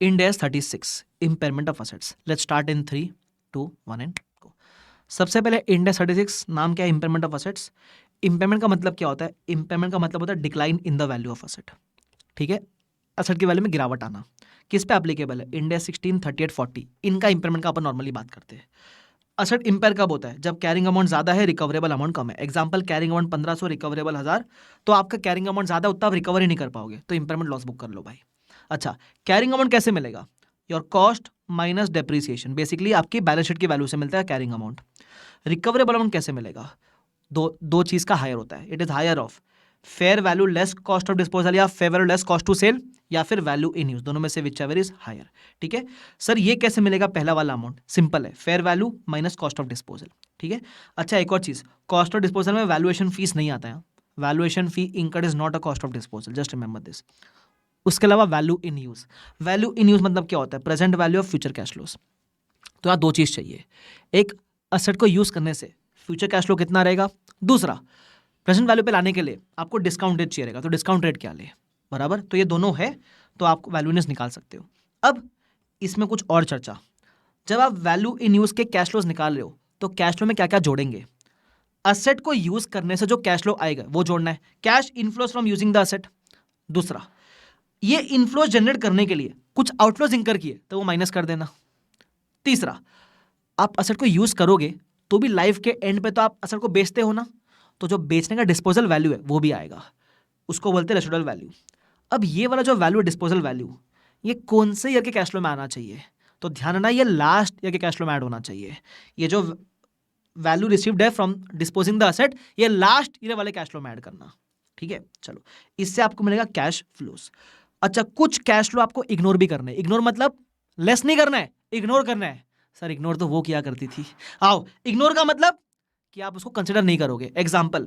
Ind AS 36 impairment of assets. Let's start in 3, 2, 1 and go. सबसे पहले Ind AS 36 नाम क्या है? Impairment of assets. इम्पेयरमेंट का मतलब क्या होता है? इम्पेयरमेंट का मतलब होता है decline in the value of asset. ठीक है, असेट की वैल्यू में गिरावट आना. किस पे एप्लीकेबल है? Ind AS 16, 38, 40. इनका इम्पेयरमेंट का अपन नॉर्मली बात करते हैं. असेट इम्पेयर कब होता है? जब कैरिंग अमाउंट ज्यादा है, रिकवरेबल अमाउंट कम है. Example, carrying amount 1500, recoverable 1000. तो आपका कैरिंग अमाउंट ज्यादा, उतना आप रिकवर ही नहीं कर पाओगे, तो इम्पेयरमेंट लॉस बुक कर लो भाई. अच्छा, कैरिंग अमाउंट कैसे मिलेगा? Your cost minus depreciation. Basically आपकी बैलेंस शीट की वैल्यू से मिलता है कैरिंग अमाउंट. रिकवरेबल अमाउंट कैसे मिलेगा? दो चीज का हायर होता है. It is higher of fair value less cost of disposal, या fair value less cost to sell, या फिर वैल्यू इन यूज. दोनों में से विच एवर इज हायर. ठीक है सर, ये कैसे मिलेगा? पहला वाला अमाउंट सिंपल है, fair value minus cost of disposal. ठीक है. अच्छा, एक और चीज, कॉस्ट ऑफ डिस्पोजल में वैल्यूएशन फीस नहीं आता है. Valuation fee incurred is not a cost of disposal, just remember this. उसके अलावा value in use. Value in use मतलब क्या होता है? Present value of future cash flows. तो यहाँ दो चीज चाहिए. एक, असेट को यूज करने से फ्यूचर कैश फ्लो कितना रहेगा. दूसरा, प्रेजेंट वैल्यू पे लाने के लिए आपको डिस्काउंट रेट चाहिए रहेगा. तो डिस्काउंट रेट क्या ले, बराबर. तो ये दोनों है, तो आप वैल्यूनेस निकाल सकते हो. अब इसमें कुछ और चर्चा. जब आप वैल्यू इन यूज के कैश फ्लोज निकाल रहे हो, तो कैश फ्लो में क्या क्या जोड़ेंगे? असेट को यूज करने से जो कैश फ्लो आएगा वो जोड़ना है. Cash inflows from using the asset. दूसरा, ये इनफ्लोज जनरेट करने के लिए कुछ आउटफ्लोज इंकर किए तो वो माइनस कर देना. तीसरा, आप असेट को यूज करोगे तो भी लाइफ के एंड पे तो आप असेट को बेचते हो ना, तो जो बेचने का डिस्पोजल वैल्यू है वो भी आएगा. उसको बोलते हैं रेसिडुअल वैल्यू. अब ये वाला जो वैल्यू है, डिस्पोजल वैल्यू, ये कौन से ईयर के कैश फ्लो में आना चाहिए? तो ध्यान रखना, ये लास्ट ईयर के कैश फ्लो में ऐड होना चाहिए. ये जो वैल्यू रिसीव्ड है फ्रॉम डिस्पोजिंग द असेट, ये लास्ट ईयर वाले कैश फ्लो में ऐड करना. ठीक है, चलो, इससे आपको मिलेगा कैश फ्लोस. अच्छा, कुछ कैश फ्लो आपको इग्नोर भी करना है. इग्नोर मतलब लेस नहीं करना है, इग्नोर करना है. सर इग्नोर तो वो किया करती थी. आओ, इग्नोर का मतलब कि आप उसको कंसिडर नहीं करोगे. Example,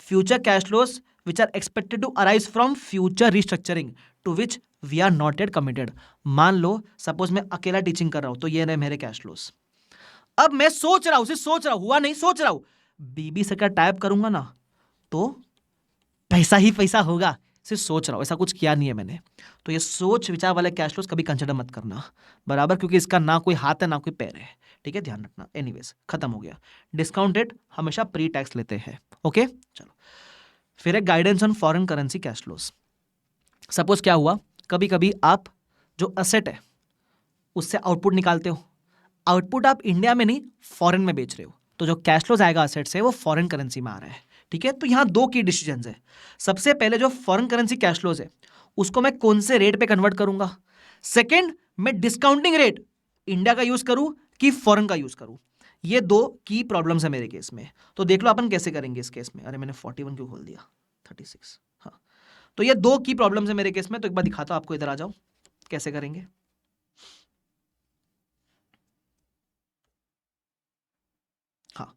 future cash flows which are expected to arise from future restructuring to which we are not yet committed. मान लो सपोज मैं अकेला टीचिंग कर रहा हूं, तो ये रहे मेरे कैश फ्लोस. अब मैं सोच रहा हूं, सिर्फ सोच रहा हूं, हुआ नहीं, सोच रहा हूं, बीबी से का टाइप करूंगा ना तो पैसा ही पैसा होगा. सिर्फ सोच रहा हूं, ऐसा कुछ किया नहीं है मैंने. तो ये सोच विचार वाले कैश फ्लोस कभी कंसिडर मत करना, बराबर, क्योंकि इसका ना कोई हाथ है ना कोई पैर है. ठीक है, ध्यान रखना. एनीवेज, खत्म हो गया. डिस्काउंट रेट हमेशा प्री टैक्स लेते हैं. ओके, चलो. फिर एक guidance on foreign currency cash flows. Suppose क्या हुआ, कभी कभी आप जो असेट है उससे आउटपुट निकालते हो. आउटपुट आप इंडिया में नहीं, फॉरेन में बेच रहे हो, तो जो कैश फ्लोज आएगा असेट से वो फॉरेन करेंसी में आ रहा है. ठीक है, तो यहां दो की डिसीजन है. सबसे पहले जो फॉरेन करेंसी कैश फ्लोज है उसको मैं कौन से रेट पे कन्वर्ट करूंगा. सेकंड, मैं डिस्काउंटिंग रेट इंडिया का यूज करूं कि फॉरेन का यूज करूं. ये दो की प्रॉब्लम्स है मेरे केस में. तो देख लो अपन कैसे करेंगे इस केस में. अरे मैंने 41 क्यों खोल दिया, 36. हाँ, तो ये दो की प्रॉब्लम्स है मेरे केस में. तो एक बार दिखाता हूं आपको, इधर आ जाओ, कैसे करेंगे. हाँ,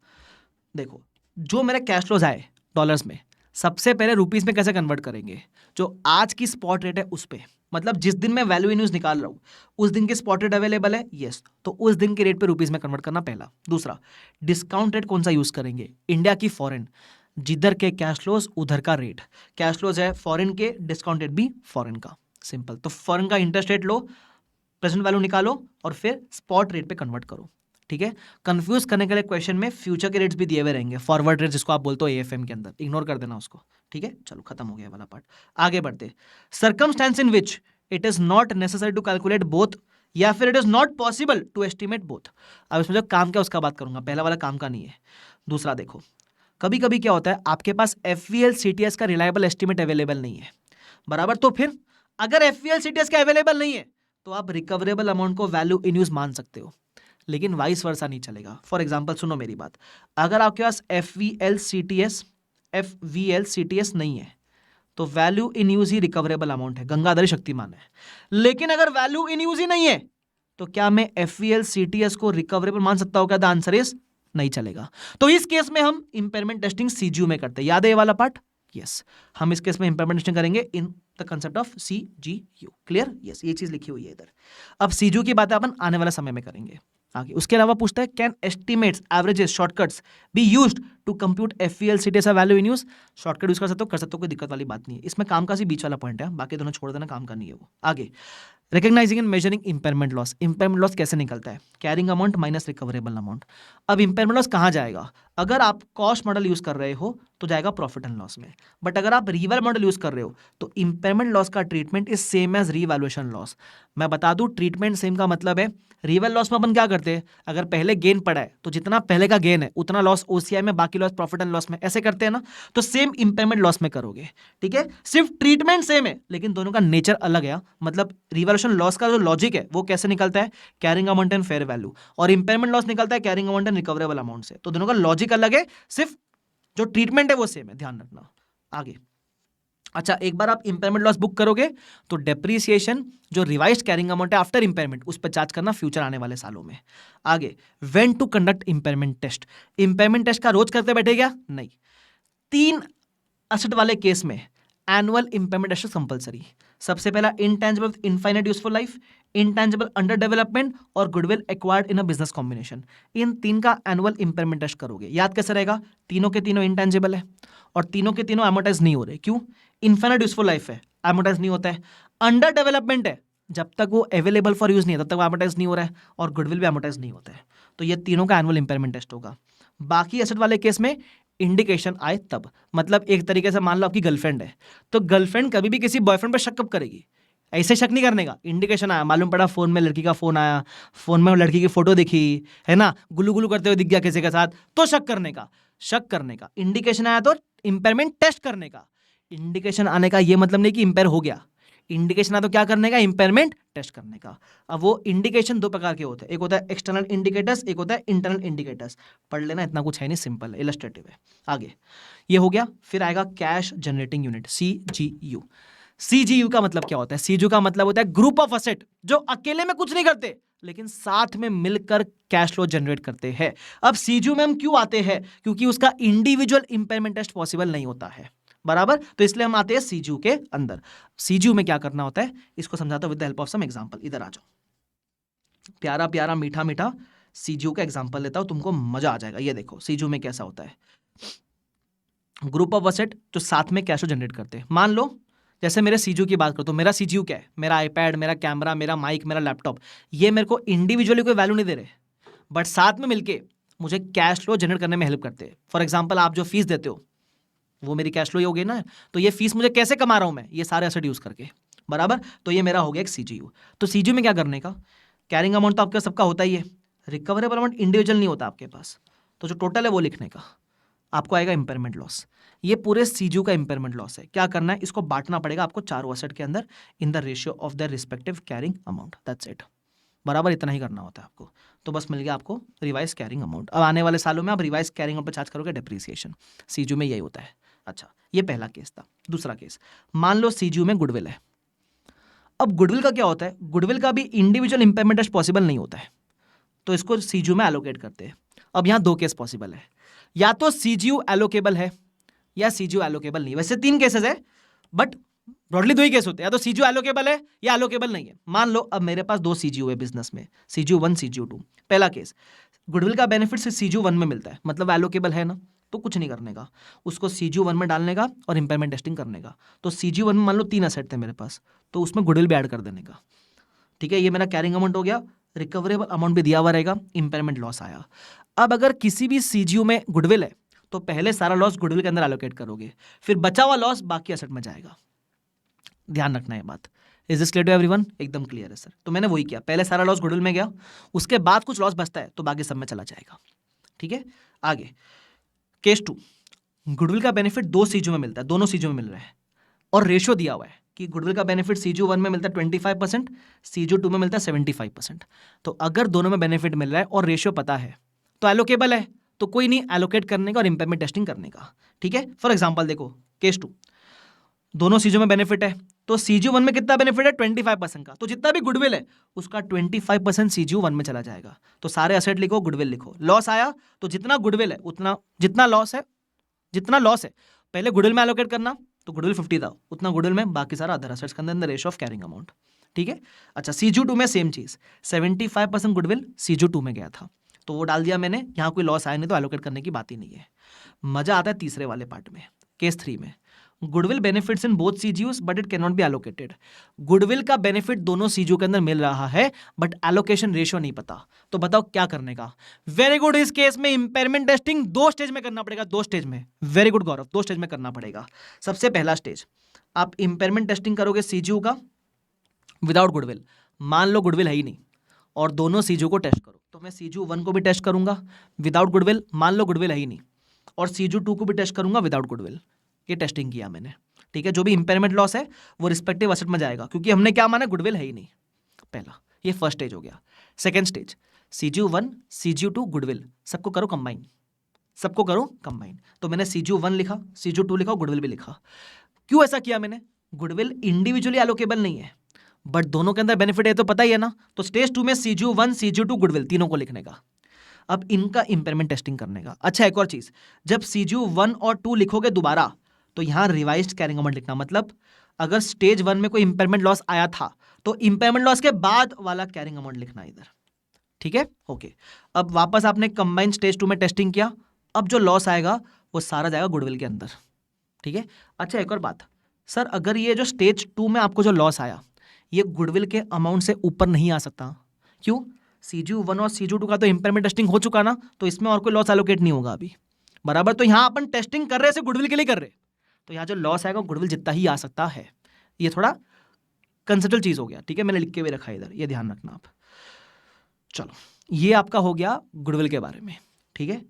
देखो, जो मेरे कैश फ्लोज आए डॉलर्स में, सबसे पहले रुपीस में कैसे कन्वर्ट करेंगे? जो आज की स्पॉट रेट है उस पे, मतलब जिस दिन मैं वैल्यू इन यूज निकाल रहा हूं उस दिन की स्पॉट रेट अवेलेबल है, यस, तो उस दिन के रेट पे रुपीस में कन्वर्ट करना पहला. दूसरा, डिस्काउंट रेट कौन सा यूज करेंगे? इंडिया की फॉरेन. जिधर के कैश फ्लोज उधर का रेट. कैश फ्लोज है फॉरेन के, डिस्काउंट रेट भी फॉरेन का. सिंपल. तो फॉरेन का इंटरेस्ट रेट लो, प्रेजेंट वैल्यू निकालो और फिर स्पॉट रेट पे कन्वर्ट करो. ठीक है, कंफ्यूज करने के लिए क्वेश्चन में फ्यूचर के रेट्स भी दिए हुए रहेंगे, फॉरवर्ड रेट जिसको आप बोलते हो एएफएम के अंदर, इग्नोर कर देना उसको. ठीक है, चलो, खत्म हो गया वाला पार्ट. आगे बढ़ते. Circumstances in which it is not necessary to calculate both, या फिर it is not possible to estimate both. अब इसमें जो काम क्या उसका बात करूंगा, पहला वाला काम का नहीं है. दूसरा देखो, कभी कभी क्या होता है, आपके पास एफवीएल सीटीएस का रिलायबल एस्टिमेट अवेलेबल नहीं है, बराबर. तो फिर अगर एफवीएल सीटीएस का अवेलेबल नहीं है तो आप रिकवरेबल अमाउंट को वैल्यू इन यूज मान सकते हो, लेकिन वाइस वर्सा नहीं चलेगा. फॉर एग्जाम्पल सुनो मेरी बात, अगर आपके पास F V L C T S नहीं है तो वैल्यू इन यूज ही रिकवरेबल अमाउंट है, गंगाधर शक्तिमान है. लेकिन अगर वैल्यू इन यूज ही नहीं है तो क्या मैं F V L C T S को रिकवरेबल मान सकता हूं? क्या द आंसर इज नहीं चलेगा. तो इस केस में हम इंपेयरमेंट टेस्टिंग सीजीयू में करते हैं. याद है ये वाला पार्ट? यस, हम इस केस में इंपेयरमेंट टेस्टिंग करेंगे in the concept of CGU. Clear? Yes, ये चीज लिखी हुई है इधर. अब सीजीयू की बातें अपन आने वाले समय में करेंगे आगे. उसके अलावा पूछता है, can estimates, averages, shortcuts be used to compute FVL CTS value in use. Shortcut use कर सकते हो, कोई दिक्कत वाली बात नहीं है. इसमें काम का सी बीच वाला पॉइंट है, बाकी दोनों छोड़ देना, काम का नहीं है वो. आगे, recognising and measuring impairment loss. Impairment loss कैसे निकलता है? Carrying amount minus recoverable amount. अब इंपेयरमेंट लॉस कहाँ जाएगा? अगर आप कॉस्ट मॉडल यूज कर रहे हो तो जाएगा प्रॉफिट एंड लॉस में, बट अगर आप रीवैल मॉडल यूज कर रहे हो तो इंपेयरमेंट लॉस का treatment is same as revaluation loss. मैं बता दूं, ट्रीटमेंट सेम का मतलब है, रीवैल लॉस में अपन क्या करते हैं, अगर पहले गेन पड़ा है तो जितना पहले का गेन है उतना लॉस ओसीआई में, बाकी लॉस प्रॉफिट एंड लॉस में, ऐसे करते हैं ना। तो सेम इंपेयरमेंट लॉस में करोगे, ठीक है। सिर्फ ट्रीटमेंट सेम है लेकिन दोनों का नेचर अलग है। मतलब रिवैल्यूएशन लॉस का जो लॉजिक है वो कैसे निकलता है? Carrying amount and fair value, और इंपेयरमेंट लॉस निकलता है carrying amount and recoverable amount से। तो दोनों का लॉजिक अलग है, सिर्फ जो ट्रीटमेंट है वो सेम है, ध्यान रखना। आगे, अच्छा, एक बार आप इंपेयरमेंट लॉस बुक करोगे तो डेप्रीसिएशन जो रिवाइज्ड कैरिंग अमाउंट है आफ्टर इंपेयरमेंट, उस पर चार्ज करना फ्यूचर आने वाले सालों में। आगे, when to conduct impairment test. Impairment test का रोज करते बैठे क्या? नहीं। 3 एसेट वाले केस में एनुअल इंपेयरमेंट टेस्ट कंपलसरी। सबसे पहला intangible infinite useful life, intangible under development और goodwill acquired in a business combination. इन 3 का एनुअल इंपेयरमेंट टेस्ट करोगे। याद कैसे रहेगा? तीनों के तीनों इंटेंजिबल है और तीनों के तीनों एमोटाइज नहीं हो रहे। क्यों? इनफाइनाइट यूजफुल लाइफ है, एमोटाइज नहीं होता है। अंडर डेवलपमेंट है, जब तक वो अवेलेबल फॉर यूज नहीं है तब तक वो एमोटाइज नहीं हो रहा है, और गुडविल भी एमोटाइज नहीं होता है। तो ये तीनों का एनुअल इंपेयरमेंट टेस्ट होगा। बाकी एसेट वाले केस में इंडिकेशन आए तब, मतलब एक तरीके से मान लो आपकी गर्लफ्रेंड है, तो गर्लफ्रेंड कभी भी किसी बॉयफ्रेंड पर शक कब करेगी? ऐसे शक नहीं करने का, इंडिकेशन आया, मालूम पड़ा फोन में लड़की का फोन आया, फोन में लड़की की फोटो दिखी है ना, गुल्लू गुल्लू करते हुए दिख गया किसी के साथ, तो शक करने का। शक करने का इंडिकेशन आया तो इंपेयरमेंट टेस्ट करने का। इंडिकेशन आने का ये मतलब नहीं कि इंपेयर हो गया, इंडिकेशन आया तो क्या करने का? इंपेयरमेंट टेस्ट करने का। अब वो इंडिकेशन 2 प्रकार के होते हैं, एक होता है एक्सटर्नल इंडिकेटर्स, एक होता है इंटरनल इंडिकेटर्स। पढ़ लेना, इतना कुछ है नहीं, सिंपल है, इलस्ट्रेटिव है। आगे, ये हो गया। फिर आएगा cash generating unit, CGU। CGU का मतलब क्या होता है? CGU का मतलब होता है ग्रुप ऑफ असेट जो अकेले में कुछ नहीं करते लेकिन साथ में मिलकर कैश फ्लो जनरेट करते हैं। अब CGU में हम क्यों आते हैं? क्योंकि उसका इंडिविजुअल इंपेयरमेंट टेस्ट पॉसिबल नहीं होता है, बराबर। तो इसलिए हम आते हैं CGU के अंदर। CGU में क्या करना होता है इसको समझाता हूं with the help of some example. इधर आ जाओ, प्यारा प्यारा मीठा मीठा CGU का एग्जांपल लेता हूं, तुमको मजा आ जाएगा। ये देखो CGU में कैसा होता है। ग्रुप ऑफ असेट जो साथ में कैश जनरेट करते हैं। मान लो जैसे मेरे CGU की बात करो तो मेरा CGU क्या है? मेरा आईपैड, मेरा कैमरा, मेरा माइक, मेरा लैपटॉप, ये मेरे को इंडिविजुअली कोई वैल्यू नहीं दे रहे, बट साथ में मिलके मुझे कैश फ्लो जनरेट करने में हेल्प करते हैं। फॉर एग्जाम्पल, आप जो फीस देते हो वो मेरी कैश फ्लो ही होगी ना। तो ये फीस मुझे कैसे कमा रहा हूं मैं? ये सारे एसेट यूज करके, बराबर। तो ये मेरा हो गया एक CGU। तो CGU में क्या करने का? कैरिंग अमाउंट तो आपका सबका होता ही है, रिकवरेबल अमाउंट इंडिविजुअल नहीं होता आपके पास, तो जो टोटल है वो लिखने का। आपको आएगा इंपेयरमेंट लॉस। ये पूरे CGU का इंपेयरमेंट लॉस है। क्या करना है? इसको बांटना पड़ेगा आपको चारों एसेट के अंदर in the ratio of the respective carrying amount, that's it, बराबर। इतना ही करना होता है आपको। तो बस मिल गया आपको रिवाइज कैरिंग अमाउंट। अब आने वाले सालों में आप रिवाइज कैरिंग अमाउंट पर चार्ज करोगे डेप्रीसिएशन। CGU में यही होता है। अच्छा, ये पहला केस था। दूसरा केस, मान लो CGU में गुडविल है। अब गुडविल का क्या होता है? गुडविल का भी इंडिविजुअल इंपेयरमेंट टेस्ट पॉसिबल नहीं होता है, तो इसको CGU में एलोकेट करते हैं। अब यहाँ 2 केस पॉसिबल है, या तो CGU एलोकेबल है या CGU एलोकेबल नहीं। वैसे 3 केसेस है, बट ब्रॉडली 2 ही केस होते हैं, या तो CGU एलोकेबल है या एलोकेबल नहीं है। मान लो अब मेरे पास 2 CGU है बिजनेस में, CGU 1, CGU 2। पहला केस, गुडविल का बेनिफिट सिर्फ CGU 1 में मिलता है, मतलब एलोकेबल है ना, तो कुछ नहीं करने का, उसको CGU 1 में डालने का और इंपेयरमेंट टेस्टिंग करने का। तो CGU 1 में मान लो 3 एसेट थे मेरे पास, तो उसमें गुडविल भी ऐड कर देने का, ठीक है। ये मेरा कैरिंग अमाउंट हो गया, रिकवरेबल अमाउंट भी दिया हुआ रहेगा, इंपेयरमेंट लॉस आया। अब अगर किसी भी CGU में गुडविल है तो पहले सारा लॉस गुडविल के अंदर एलोकेट करोगे, फिर बचा हुआ लॉस बाकी एसेट में जाएगा। ध्यान रखना है बात। Is this clear to everyone? एकदम क्लियर है सर। तो मैंने वही किया, पहले सारा लॉस गुडविल में गया, उसके बाद कुछ लॉस बचता है तो बाकी सब में चला जाएगा, ठीक है। आगे, केस 2, गुडविल का बेनिफिट 2 CGU में मिलता है, दोनों CGU में मिल रहा है, और रेशियो दिया हुआ है कि गुडविल का बेनिफिट CGU 1 में मिलता है 25%, CGU 2 में मिलता है 75%। तो अगर दोनों में बेनिफिट मिल रहा है और रेशियो पता है तो एलोकेबल है, तो कोई नहीं एलोकेट करने का और इंपेयरमेंट टेस्टिंग करने का, ठीक है। फॉर एग्जांपल देखो, केस 2, दोनों CGU में बेनिफिट है, तो CGU 1 में कितना बेनिफिट है? 25% का, तो जितना भी गुडविल है उसका 25% CGU 1 में चला जाएगा। तो सारे एसेट लिखो, गुडविल लिखो। लॉस आया तो जितना गुडविल है उतना, जितना लॉस है पहले गुडविल में एलोकेट करना, तो गुडविल 50 था, उतना गुडविल में, बाकी सारा अदर एसेट्स के अंदर रेशियो ऑफ कैरिंग अमाउंट, ठीक है। अच्छा, CGU 2 में सेम चीज, 75% गुडविल CGU 2 में गया था, तो वो डाल दिया मैंने, यहाँ कोई लॉस आया नहीं तो एलोकेट करने की बात ही नहीं है। मजा आता है तीसरे वाले पार्ट में, केस 3 में। Goodwill benefits in both CGUs but it can not be allocated. Goodwill का बेनिफिट दोनों सीजीयू के अंदर मिल रहा है बट एलोकेशन रेशियो नहीं पता। तो बताओ क्या करने का? Very good. इस केस में इंपेयरमेंट टेस्टिंग 2 स्टेज में करना पड़ेगा, 2 स्टेज में। वेरी गुड गौरव, 2 स्टेज में करना पड़ेगा। सबसे पहला स्टेज, आप इंपेयरमेंट टेस्टिंग करोगे सीजीयू का विदाउट गुडविल। मान लो गुडविल है ही नहीं और दोनों सीजीयू को टेस्ट करो, तो मैं सीजीयू 1 को भी टेस्ट करूंगा विदाउट गुडविल। मान लो गुडविल है ही नहीं और सीजीयू 2 को भी टेस्ट करूंगा विदाउट गुडविल। ये टेस्टिंग किया मैंने, ठीक है। जो भी इंपेयरमेंट लॉस है वो रिस्पेक्टिव एसेट में जाएगा क्योंकि हमने क्या माना, गुडविल है ही नहीं। पहला, ये फर्स्ट स्टेज हो गया। Second stage, CGU 1 CGU 2 goodwill सबको करो कंबाइन, सबको करो कंबाइन। तो मैंने सीजीयू 1 लिखा, सीजीयू 2 लिखा और गुडविल भी लिखा। क्यों ऐसा किया मैंने? गुडविल इंडिविजुअली एलोकेबल नहीं है बट दोनों के अंदर बेनिफिट है तो पता ही है ना। तो स्टेज 2 में सीजीयू 1 सीजीयू 2 गुडविल तीनों को लिखने का, अब इनका इंपेयरमेंट टेस्टिंग करने का। अच्छा, एक और चीज, जब सीजीयू 1 और 2 लिखोगे दोबारा तो यहां रिवाइज्ड कैरिंग अमाउंट लिखना। मतलब अगर स्टेज 1 में कोई इंपेयरमेंट लॉस आया था तो इंपेयरमेंट लॉस के बाद वाला कैरिंग अमाउंट लिखना इधर, ठीक है। ओके, अब वापस आपने कंबाइंड स्टेज 2 में टेस्टिंग किया, अब जो लॉस आएगा वो सारा जाएगा गुडविल के अंदर, ठीक है। अच्छा, एक और बात सर, अगर ये जो स्टेज 2 में आपको जो लॉस आया ये गुडविल के अमाउंट से ऊपर नहीं आ सकता। क्यों? सीजीयू 1 और सीजीयू 2 का तो इंपेयरमेंट टेस्टिंग हो चुका ना, तो इसमें और कोई लॉस एलोकेट नहीं होगा अभी, बराबर। तो यहां अपन टेस्टिंग कर रहे हैं गुडविल के लिए कर रहे, तो यहाँ जो लॉस आएगा गुडविल जितना ही आ सकता है। ये थोड़ा कंसेप्चुअल चीज हो गया, ठीक है। मैंने लिख के भी रखा है इधर, ये ध्यान रखना आप। चलो, ये आपका हो गया गुडविल के बारे में, ठीक है।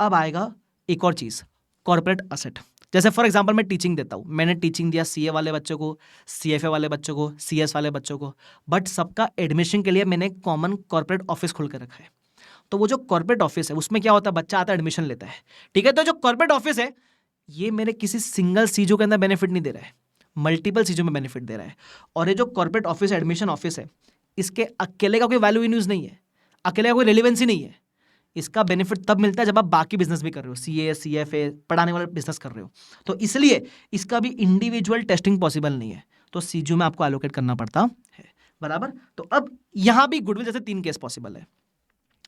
अब आएगा एक और चीज, कॉर्पोरेट असेट। जैसे फॉर एग्जांपल मैं टीचिंग देता हूँ, मैंने टीचिंग दिया सीए वाले बच्चों को, सीएफए वाले बच्चों को, सीएस वाले बच्चों को, बट सबका एडमिशन के लिए मैंने कॉमन कॉर्पोरेट ऑफिस खोल कर रखा है। तो वो जो कॉर्पोरेट ऑफिस है उसमें क्या होता है, बच्चा आता है एडमिशन लेता है, ठीक है। तो जो कॉर्पोरेट ऑफिस है ये मेरे किसी सिंगल सीजो के अंदर बेनिफिट नहीं दे रहा है, मल्टीपल सीजो में बेनिफिट दे रहा है। और ये जो कॉर्पोरेट ऑफिस एडमिशन ऑफिस है इसके अकेले का कोई वैल्यू इन यूज नहीं है, अकेले का कोई रिलेवेंसी नहीं है। इसका बेनिफिट तब मिलता है जब आप बाकी बिजनेस भी कर रहे हो, सीए सीएफए पढ़ाने वाले बिजनेस कर रहे हो, तो इसलिए इसका भी इंडिविजुअल टेस्टिंग पॉसिबल नहीं है, तो सीजू में आपको एलोकेट करना पड़ता है, बराबर। तो अब यहां भी गुडविल जैसे 3 केस पॉसिबल है,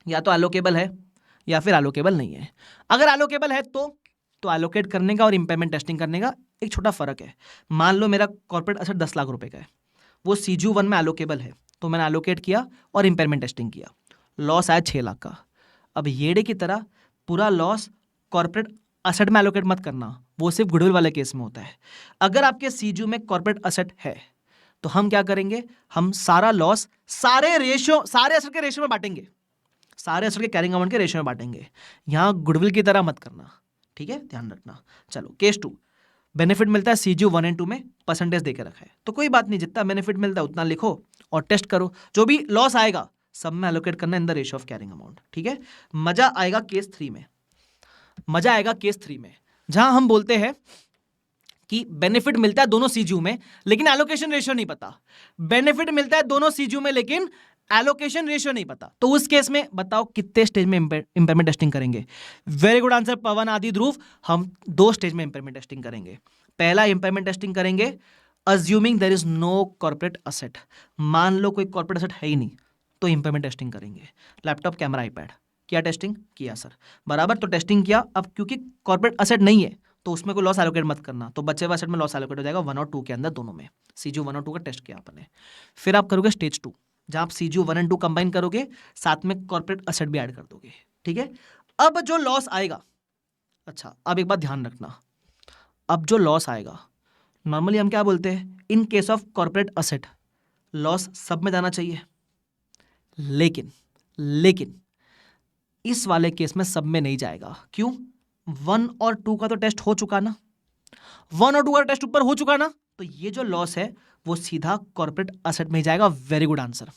या तो एलोकेबल है या फिर एलोकेबल नहीं है। अगर एलोकेबल है तो एलोकेट करने का और इंपेयरमेंट टेस्टिंग करने का एक छोटा फर्क है। मान लो मेरा कॉर्पोरेट असेट 10 लाख रुपए का है, वो सीजू 1 में एलोकेबल है, तो मैंने एलोकेट किया और इंपेयरमेंट टेस्टिंग किया, लॉस आया 6 लाख का। अब येडे की तरह पूरा लॉस कॉर्पोरेट असेट में एलोकेट मत करना, वो सिर्फ गुडविल वाले केस में होता है। अगर आपके सीजू में कॉर्पोरेट असेट है तो हम क्या करेंगे, हम सारा लॉस सारे असेट के रेशियो में बांटेंगे, सारे असेट के कैरिंग अमाउंट के रेशियो में बांटेंगे। यहां गुडविल की तरह मत करना, ठीक है, ध्यान रखना। चलो, केस 2, बेनिफिट मिलता है सीजू 1 और 2 में, परसेंटेज देके रखा है, तो कोई बात नहीं, जितना बेनिफिट मिलता है उतना लिखो और टेस्ट करो, जो भी लॉस आएगा सब में एलोकेट करना in the ratio of carrying amount, ठीक है। मजा आएगा केस 3 में, मजा आएगा केस 3 में, जहां हम बोलते हैं कि बेनिफिट मिलता है दोनों सीजू में लेकिन एलोकेशन रेशियो नहीं पता, बेनिफिट मिलता है दोनों सीजू में लेकिन एलोकेशन रेशियो नहीं पता। तो उस केस में बताओ कितने स्टेज में इंपेयरमेंट टेस्टिंग करेंगे? वेरी गुड आंसर पवन, आदि, ध्रुव। हम 2 स्टेज में इंपेयरमेंट टेस्टिंग करेंगे। पहला इंपेयरमेंट टेस्टिंग करेंगे assuming there is no corporate asset, मान लो कोई कॉर्पोरेट असेट है ही नहीं तो इंपेयरमेंट टेस्टिंग करेंगे। लैपटॉप, कैमरा, आईपैड, क्या टेस्टिंग किया सर, बराबर। तो टेस्टिंग किया, अब क्योंकि कॉर्पोरेट असेट नहीं है तो उसमें कोई लॉस एलोकेट मत करना, तो बचे हुए असेट में लॉस एलोकेट हो जाएगा 1 और 2 के अंदर, दोनों में। सीजू 1 और 2 का टेस्ट किया आपने। फिर आप करोगे स्टेज 2, जहां आप सीजू 1 और 2 कंबाइन करोगे, साथ में कॉर्पोरेट असेट भी ऐड कर दोगे, ठीक है। अब जो लॉस आएगा, अच्छा अब एक बात ध्यान रखना, अब जो लॉस आएगा नॉर्मली हम क्या बोलते हैं, in case of corporate asset loss सब में जाना चाहिए, लेकिन इस वाले केस में सब में नहीं जाएगा। क्यों? 1 और 2 का तो टेस्ट हो चुका ना, 1 और 2 का टेस्ट ऊपर हो चुका ना, तो ये जो लॉस है वो सीधा कॉर्पोरेट असेट में ही जाएगा। वेरी गुड आंसर,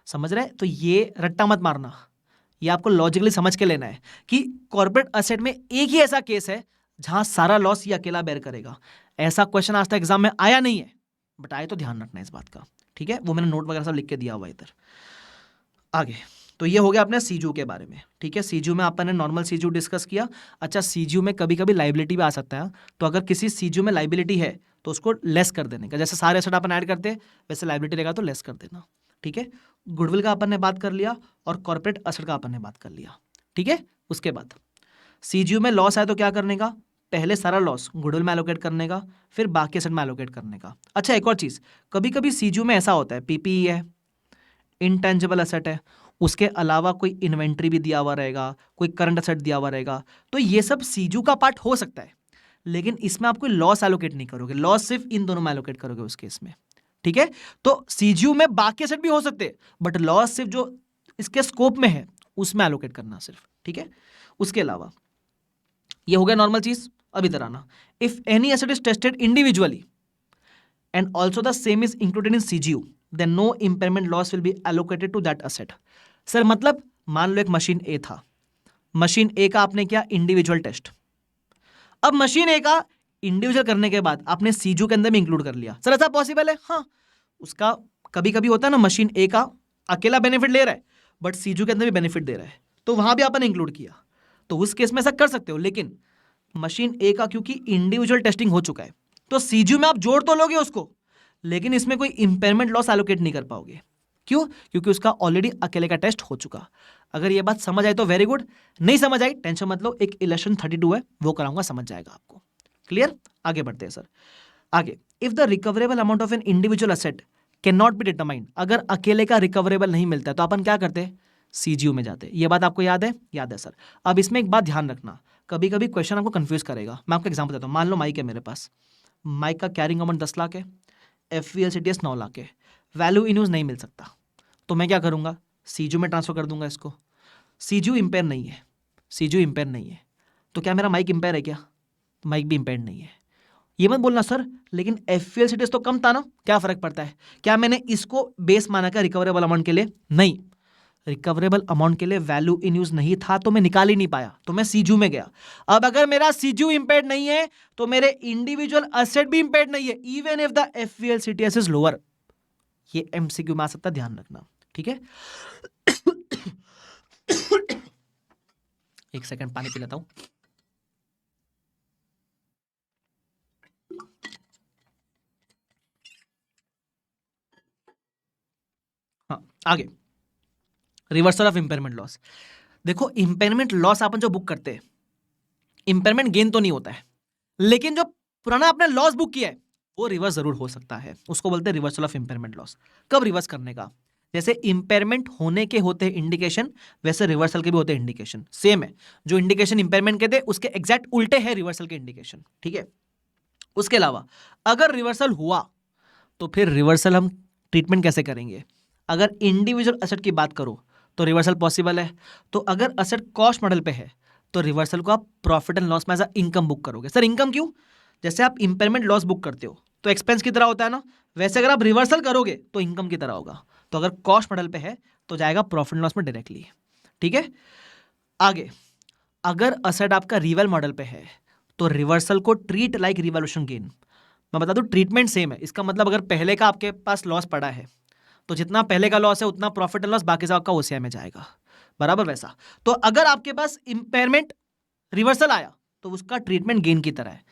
समझ रहे? तो ये रट्टा मत मारना, ये आपको लॉजिकली समझ के लेना है कि कॉर्पोरेट असेट में एक ही ऐसा केस है जहां सारा लॉस ये अकेला बेयर करेगा। ऐसा क्वेश्चन आज तक एग्जाम में आया नहीं है, बट आए तो ध्यान रखना इस बात का, ठीक है। वो मैंने नोट वगैरह सब लिख के दिया हुआ है इधर। आगे तो ये हो गया अपने सीजू के बारे में, ठीक है। सीजू में अपन ने नॉर्मल सीजू डिस्कस किया। अच्छा, सीजू में कभी कभी लाइबिलिटी भी आ सकता है, तो अगर किसी सीजू में लाइबिलिटी है तो उसको लेस कर देने का, जैसे सारे एसेट अपन ऐड करते हैं वैसे लाइबिलिटी रहेगा तो लेस कर देना, ठीक है। गुडविल का अपन ने बात कर लिया और कॉर्पोरेट असेट का अपन ने बात कर लिया, ठीक है। उसके बाद सीजू में लॉस आए तो क्या करने का, पहले सारा लॉस गुडविल में एलोकेट करने का, फिर बाकी एसेट में एलोकेट करने का। अच्छा एक और चीज़, कभी कभी सीजू में ऐसा होता है पीपीई है, इंटेंजिबल एसेट है, उसके अलावा कोई इन्वेंट्री भी दिया हुआ रहेगा, कोई करंट एसेट दिया हुआ रहेगा, तो ये सब सीजू का पार्ट हो सकता है, लेकिन इसमें आप कोई लॉस एलोकेट नहीं करोगे, लॉस सिर्फ इन दोनों में एलोकेट करोगे उस केस में। ठीक है, तो सीजू में बाकी एसेट भी हो सकते हैं, बट लॉस सिर्फ जो इसके स्कोप में है उसमें एलोकेट करना सिर्फ। ठीक है, उसके अलावा ये हो गया नॉर्मल चीज। अब इधर आना, if any asset is tested individually and also the same is included in CGU, then no impairment loss will be allocated to that asset. Sir मतलब मान लो एक मशीन ए था, मशीन ए का आपने किया इंडिविजुअल टेस्ट, अब मशीन ए का individual करने के बाद आपने सीजू के अंदर में इंक्लूड कर लिया। सर ऐसा पॉसिबल है? हाँ, उसका कभी कभी होता है ना, मशीन ए का अकेला बेनिफिट ले रहा है बट सीजू के अंदर भी बेनिफिट दे रहा है, तो वहां भी आपने इंक्लूड किया, तो उस केस में ऐसा कर सकते हो। लेकिन मशीन ए का क्योंकि इंडिविजुअल टेस्टिंग हो चुका है, तो सीजू में आप जोड़ तो लोगे उसको, लेकिन इसमें कोई इंपेयरमेंट लॉस एलोकेट नहीं कर पाओगे। क्यों? क्योंकि उसका ऑलरेडी अकेले का टेस्ट हो चुका। अगर ये बात समझ आई तो वेरी गुड, नहीं समझ आई टेंशन मत लो, एक इलेक्शन 32 है वो कराऊंगा, समझ जाएगा आपको। क्लियर? आगे बढ़ते हैं सर। आगे, if the recoverable amount of an individual asset can not be determined, अगर अकेले का रिकवरेबल नहीं मिलता है तो अपन क्या करते हैं? सीजीयू में जाते हैं। ये बात आपको याद है? याद है सर। अब इसमें एक बात ध्यान रखना, कभी कभी क्वेश्चन आपको कंफ्यूज करेगा। मैं आपको एग्जांपल देता हूँ। मान लो माइक है मेरे पास, माइक का कैरिंग अमाउंट 10 लाख है, FVLCTS 9 लाख है, वैल्यू इन यूज नहीं मिल सकता, तो मैं क्या करूंगा? सीजू में ट्रांसफर कर दूंगा इसको। सीजू इंपेयर नहीं है, सीजू इंपेयर नहीं है, तो क्या मेरा माइक इंपेयर है क्या? माइक भी इंपेयर नहीं है। ये मत बोलना सर लेकिन FVLCTS तो कम था ना, क्या फर्क पड़ता है? क्या मैंने इसको बेस माना क्या रिकवरेबल अमाउंट के लिए? नहीं, रिकवरेबल अमाउंट के लिए वैल्यू इन यूज नहीं था तो मैं निकाल ही नहीं पाया, तो मैं सीजू में गया। अब अगर मेरा सीजू इंपेयर्ड नहीं है तो मेरे इंडिविजुअल एसेट भी इंपेयर्ड नहीं है, even if the FVLCTS is lower. ये MCQ में आ सकता, ध्यान रखना। ठीक है, एक सेकंड पानी पी लेता हूं। हाँ, आगे रिवर्सल ऑफ इंपेयरमेंट लॉस। देखो इंपेयरमेंट लॉस अपन जो बुक करते हैं, इंपेयरमेंट गेन तो नहीं होता है, लेकिन जो पुराना आपने लॉस बुक किया है वो रिवर्स जरूर हो सकता है, उसको बोलते हैं रिवर्सल ऑफ इंपेयरमेंट लॉस। कब रिवर्स करने का? जैसे इंपेयरमेंट होने के होते हैं इंडिकेशन, वैसे रिवर्सल के भी होते हैं इंडिकेशन। सेम है, जो इंडिकेशन इंपेयरमेंट के थे उसके एग्जैक्ट उल्टे हैं रिवर्सल के इंडिकेशन। ठीक है, उसके अलावा अगर रिवर्सल हुआ तो फिर रिवर्सल हम ट्रीटमेंट कैसे करेंगे? अगर इंडिविजुअल एसेट की बात करो तो रिवर्सल पॉसिबल है, तो अगर एसेट कॉस्ट मॉडल पे है तो रिवर्सल को आप प्रॉफिट एंड लॉस में एज अ इनकम बुक करोगे। सर इनकम क्यों? जैसे आप इंपेयरमेंट लॉस बुक करते हो तो एक्सपेंस की तरह होता है ना, वैसे अगर आप रिवर्सल करोगे तो इनकम की तरह होगा। तो अगर कॉस्ट मॉडल पे है तो जाएगा प्रॉफिट एंड लॉस में डायरेक्टली। ठीक है, आगे अगर एसेट आपका रिवल मॉडल पे है तो रिवर्सल को ट्रीट लाइक रिवॉल्यूशन गेन। मैं बता दूं ट्रीटमेंट सेम है, इसका मतलब अगर पहले का आपके पास लॉस पड़ा है तो जितना पहले का लॉस है उतना प्रॉफिट एंड लॉस बाकी सब आपका OCI में जाएगा, बराबर वैसा। तो अगर आपके पास इंपेयरमेंट रिवर्सल आया तो उसका ट्रीटमेंट गेन की तरह है।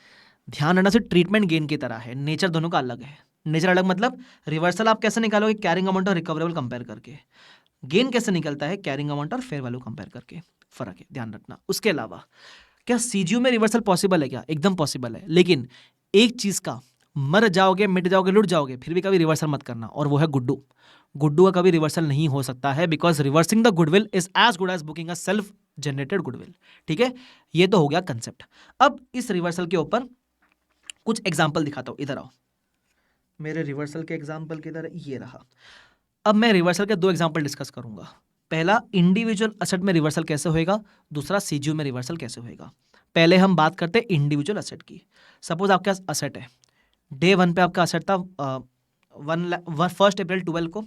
ध्यान रखना से ट्रीटमेंट गेन की तरह है, नेचर दोनों का अलग है। नेचर अलग मतलब रिवर्सल आप कैसे निकालोगे? कैरिंग अमाउंट और रिकवरेबल कंपेयर करके। गेन कैसे निकलता है? कैरिंग अमाउंट और फेयर वैल्यू कंपेयर करके। फर्क है, ध्यान रखना। उसके अलावा क्या सीजीयू में रिवर्सल पॉसिबल है क्या? एकदम पॉसिबल है, लेकिन एक चीज का, मर जाओगे, मिट जाओगे, लुट जाओगे, फिर भी कभी रिवर्सल मत करना, और वो है गुड्डू। गुड्डू का कभी रिवर्सल नहीं हो सकता है, because reversing the goodwill is as good as booking a self generated goodwill. ठीक है, ये तो हो गया कंसेप्ट। अब इस रिवर्सल के ऊपर कुछ एग्जाम्पल दिखाता हूं, इधर आओ। मेरे रिवर्सल के एग्जाम्पल किधर है? ये रहा। अब मैं रिवर्सल के 2 एग्जाम्पल डिस्कस करूंगा। पहला इंडिविजुअल एसेट में रिवर्सल कैसे होएगा, दूसरा सीजीयू में रिवर्सल कैसे होएगा। पहले हम बात करते हैं इंडिविजुअल एसेट की। सपोज आपके पास एसेट है, डे 1 पे आपका एसेट था 1 अप्रैल 12 को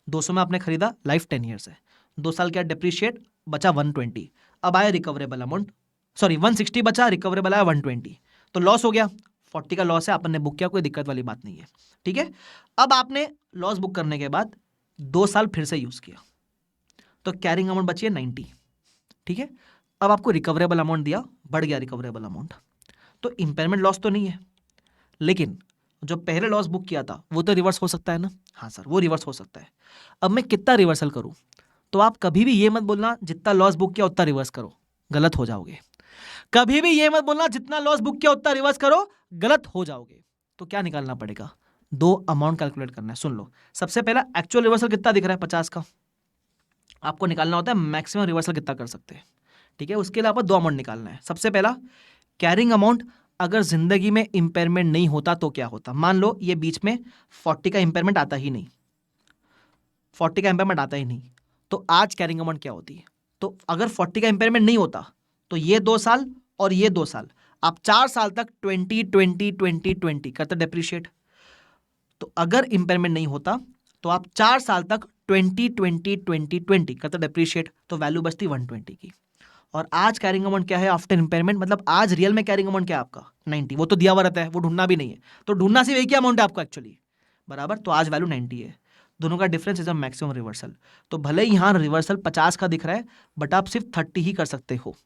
200 में आपने खरीदा, लाइफ 10 ईयर्स है, 2 साल क्या डिप्रिशिएट, बचा 120। अब आया रिकवरेबल अमाउंट, सॉरी 160 बचा, रिकवरेबल आया 120, तो लॉस हो गया, 40 का लॉस है, आपने बुक किया, कोई दिक्कत वाली बात नहीं है। ठीक है, अब आपने लॉस बुक करने के बाद 2 साल फिर से यूज किया तो कैरिंग अमाउंट बची है 90। ठीक है, अब आपको रिकवरेबल अमाउंट दिया, बढ़ गया रिकवरेबल अमाउंट, तो इंपेयरमेंट लॉस तो नहीं है, लेकिन जो पहले लॉस बुक किया था वो तो रिवर्स हो सकता है ना। हाँ सर, वो रिवर्स हो सकता है। अब मैं कितना रिवर्सल करूं? तो आप कभी भी ये मत बोलना जितना लॉस बुक किया उतना रिवर्स करो, गलत हो जाओगे। कभी भी ये मत बोलना जितना लॉस बुक किया उतना रिवर्स करो, गलत हो जाओगे। तो क्या निकालना पड़ेगा, दो अमाउंट कैलकुलेट करना है। सुन लो, सबसे पहला एक्चुअल रिवर्सल कितना दिख रहा है 50 का, आपको निकालना होता है मैक्सिमम रिवर्सल कितना कर सकते हैं, ठीक है। उसके अलावा दो अमाउंट निकालना है। सबसे पहला कैरिंग अमाउंट, अगर जिंदगी में इंपेयरमेंट नहीं होता तो क्या होता। मान लो ये बीच में 40 का इंपेयरमेंट आता ही नहीं, 40 का इंपेयरमेंट आता ही नहीं, तो आज कैरिंग अमाउंट क्या होती है। तो अगर 40 का इंपेयरमेंट नहीं होता तो ये 2 साल और ये 2 साल, आप 4 साल तक 20 करते डेप्रिशिएट। तो अगर इंपेयरमेंट नहीं होता तो आप 4 साल तक 20 करते डेप्रिशिएट, तो वैल्यू बचती 120 की। और आज कैरिंग अमाउंट क्या है आफ्टर इंपेयरमेंट, मतलब आज रियल में कैरिंग अमाउंट क्या है आपका 90। वो तो दिया हुआ रहता है, वो ढूंढना भी नहीं है, तो ढूंढना सिर्फ एक ही अमाउंट है आपको एक्चुअली, बराबर। तो आज वैल्यू 90 है, दोनों का difference is a maximum reversal. तो भले ही यहाँ रिवर्सल 50 का दिख रहा है, बट आप सिर्फ 30 ही कर सकते हो,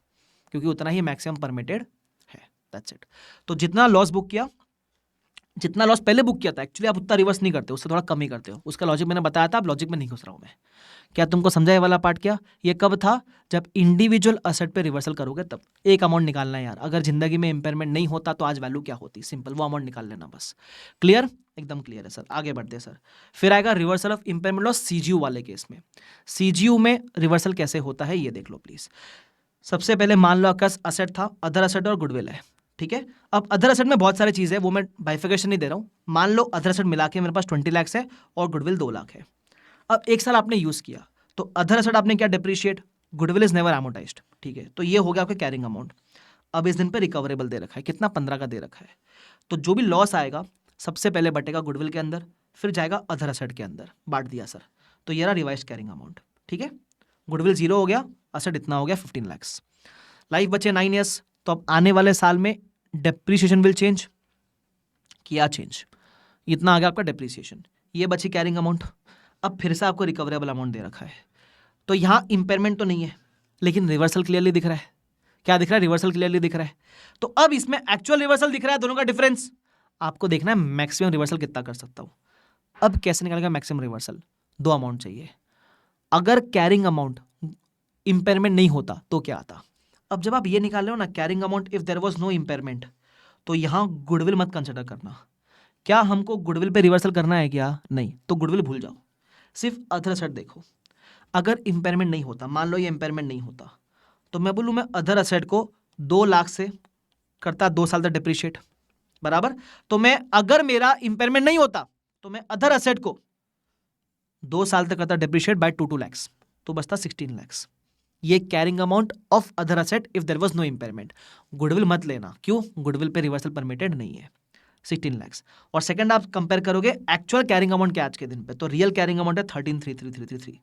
क्योंकि उतना ही मैक्सिमम परमिटेड है, दैट्स इट। तो जितना लॉस बुक किया, जितना लॉस पहले बुक किया था, एक्चुअली आप उतना रिवर्स नहीं करते, उससे थोड़ा कम ही करते हो। उसका लॉजिक मैंने बताया था, अब लॉजिक में नहीं घुस रहा हूं मैं। क्या तुमको समझा ये वाला पार्ट? क्या ये कब था, जब इंडिविजुअल असेट पे रिवर्सल करोगे तब। एक अमाउंट निकालना है यार, अगर जिंदगी में इंपेयरमेंट नहीं होता तो आज वैल्यू क्या होती, सिंपल वो अमाउंट निकाल लेना बस। क्लियर, एकदम क्लियर है सर। आगे बढ़ते हैं सर। फिर आएगा reversal of impairment loss CGU वाले केस में। सीजीयू में रिवर्सल कैसे होता है ये देख लो प्लीज। सबसे पहले मान लो आपका असेट था, अदर असेट और गुडविल है, ठीक है। अब अदर असेट में बहुत सारी चीज़ें, वो मैं बाइफिकेशन नहीं दे रहा हूँ। मान लो अदर असेट मिला के मेरे पास 20 लाख है और गुडविल 2 लाख है। अब एक साल आपने यूज़ किया, तो अदर असेट आपने क्या डिप्रिशिएट, गुडविल इज नेवर एमोटाइज्ड, ठीक है। तो ये हो गया आपका कैरिंग अमाउंट। अब इस दिन पे रिकवरेबल दे रखा है, कितना 15 का दे रखा है। तो जो भी लॉस आएगा सबसे पहले बटेगा गुडविल के अंदर, फिर जाएगा अदर असेट के अंदर, बांट दिया सर। तो ये रहा रिवाइज कैरिंग अमाउंट, ठीक है। गुडविल 0 हो गया, असेट इतना हो गया 15 लाख। लाइफ बचे 9 ईयर्स, तो अब आने वाले साल में डेप्रीशिएशन विल चेंज, किया चेंज, इतना आ गया आपका डेप्रीशिएशन। ये बची कैरिंग अमाउंट। अब फिर से आपको रिकवरेबल अमाउंट दे रखा है, तो यहाँ इंपेयरमेंट तो नहीं है, लेकिन रिवर्सल क्लियरली दिख रहा है। क्या दिख रहा है, रिवर्सल क्लियरली दिख रहा है। तो अब इसमें एक्चुअल रिवर्सल दिख रहा है, दोनों का डिफरेंस आपको देखना है, मैक्सिमम रिवर्सल कितना कर सकता हूँ। अब कैसे निकालेगा मैक्सिमम रिवर्सल, दो अमाउंट चाहिए। अगर कैरिंग अमाउंट इंपेयरमेंट नहीं होता तो क्या आता। अब जब आप ये निकाल रहे हो ना, carrying amount if there was no impairment, तो यहाँ गुडविल मत कंसिडर करना। क्या हमको गुडविल पे रिवर्सल करना है क्या, नहीं, तो गुडविल भूल जाओ, सिर्फ अदर असेट देखो। अगर इंपेयरमेंट नहीं होता, मान लो ये इंपेयरमेंट नहीं होता, तो मैं बोलूँ मैं अदर असेट को 2 लाख से करता 2 साल तक डिप्रिशिएट, बराबर। तो मैं अगर मेरा इंपेयरमेंट नहीं होता तो मैं अदर असेट को 2 साल तक करता डिप्रिशिएट बाय 2 लाख, तो बचता 16 लाख। ये carrying amount of other asset if there was no impairment. Goodwill मत लेना, क्यों, गुडविल पे रिवर्सल परमिटेड नहीं है, 16 लाख। और सेकंड आप कंपेयर करोगे एक्चुअल कैरिंग अमाउंट के आज के दिन पे, तो रियल कैरिंग अमाउंट है 13,33,333,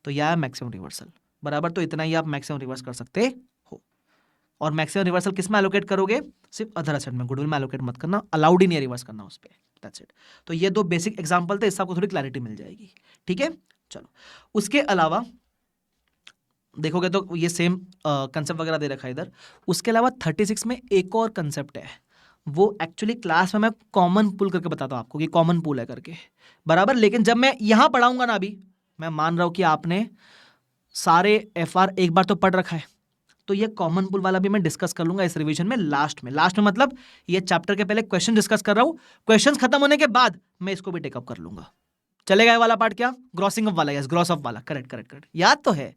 तो यह है मैक्सिमम रिवर्सल, बराबर। तो इतना ही आप मैक्सिमम रिवर्स कर सकते हो। और मैक्सिमम रिवर्सल किस में एलोकेट करोगे, सिर्फ अदर असेट में, गुडविल में एलोकेट मत करना, अलाउड ही नहीं रिवर्स करना उस पर, दैट्स इट। तो ये दो बेसिक एग्जांपल थे, इससे आपको थोड़ी क्लैरिटी मिल जाएगी, ठीक है। चलो, उसके अलावा देखोगे तो ये सेम कंसेप्ट वगैरह दे रखा है इधर। उसके अलावा 36 में एक और कंसेप्ट है, वो एक्चुअली क्लास में मैं कॉमन पुल करके बताता हूँ आपको कि कॉमन पुल है करके, बराबर। लेकिन जब मैं यहाँ पढ़ाऊंगा ना, अभी मैं मान रहा हूँ कि आपने सारे FR एक बार तो पढ़ रखा है, तो ये कॉमन पुल वाला भी मैं डिस्कस कर लूंगा इस रिवीजन में, लास्ट में। लास्ट में मतलब ये चैप्टर के पहले क्वेश्चन डिस्कस कर रहा हूँ, क्वेश्चन खत्म होने के बाद मैं इसको भी टेकअप कर लूंगा। चलेगा ये वाला पार्ट, क्या ग्रॉसिंग अप वाला, यस ग्रॉस अप वाला, करेक्ट करेक्ट करेक्ट, याद तो है।